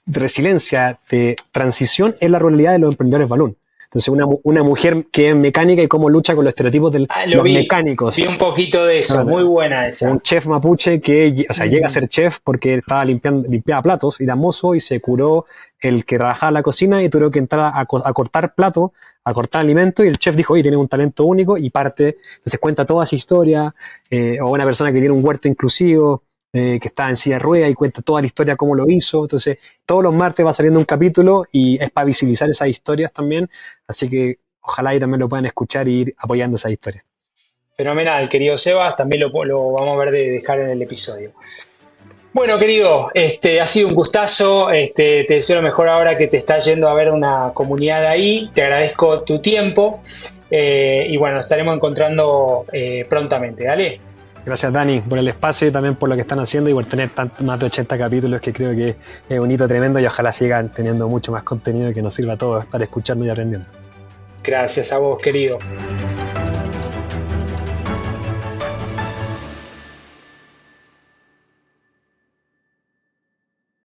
resiliencia, de transición en la ruralidad de los emprendedores Balloon. Entonces, una mujer que es mecánica y cómo lucha con los estereotipos de Lo los mecánicos. vi un poquito de eso, muy buena esa. Un chef mapuche que, o sea, llega a ser chef porque estaba limpiaba platos, era mozo y se curó el que trabajaba en la cocina y tuvo que entrar a cortar platos, a cortar alimentos, y el chef dijo, oye, tienes un talento único, y parte, entonces cuenta toda esa historia, o una persona que tiene un huerto inclusivo, que está en silla de ruedas y cuenta toda la historia, cómo lo hizo. Entonces, todos los martes va saliendo un capítulo y es para visibilizar esas historias también, así que ojalá ahí también lo puedan escuchar y ir apoyando esas historias. Fenomenal, querido Sebas, también lo vamos a ver de dejar en el episodio. Bueno, querido, ha sido un gustazo, te deseo lo mejor ahora que te estás yendo a ver una comunidad ahí, te agradezco tu tiempo. Y bueno, nos estaremos encontrando prontamente. Dale. Gracias, Dani, por el espacio y también por lo que están haciendo y por tener más de 80 capítulos, que creo que es un hito tremendo, y ojalá sigan teniendo mucho más contenido que nos sirva a todos estar escuchando y aprendiendo. Gracias a vos, querido.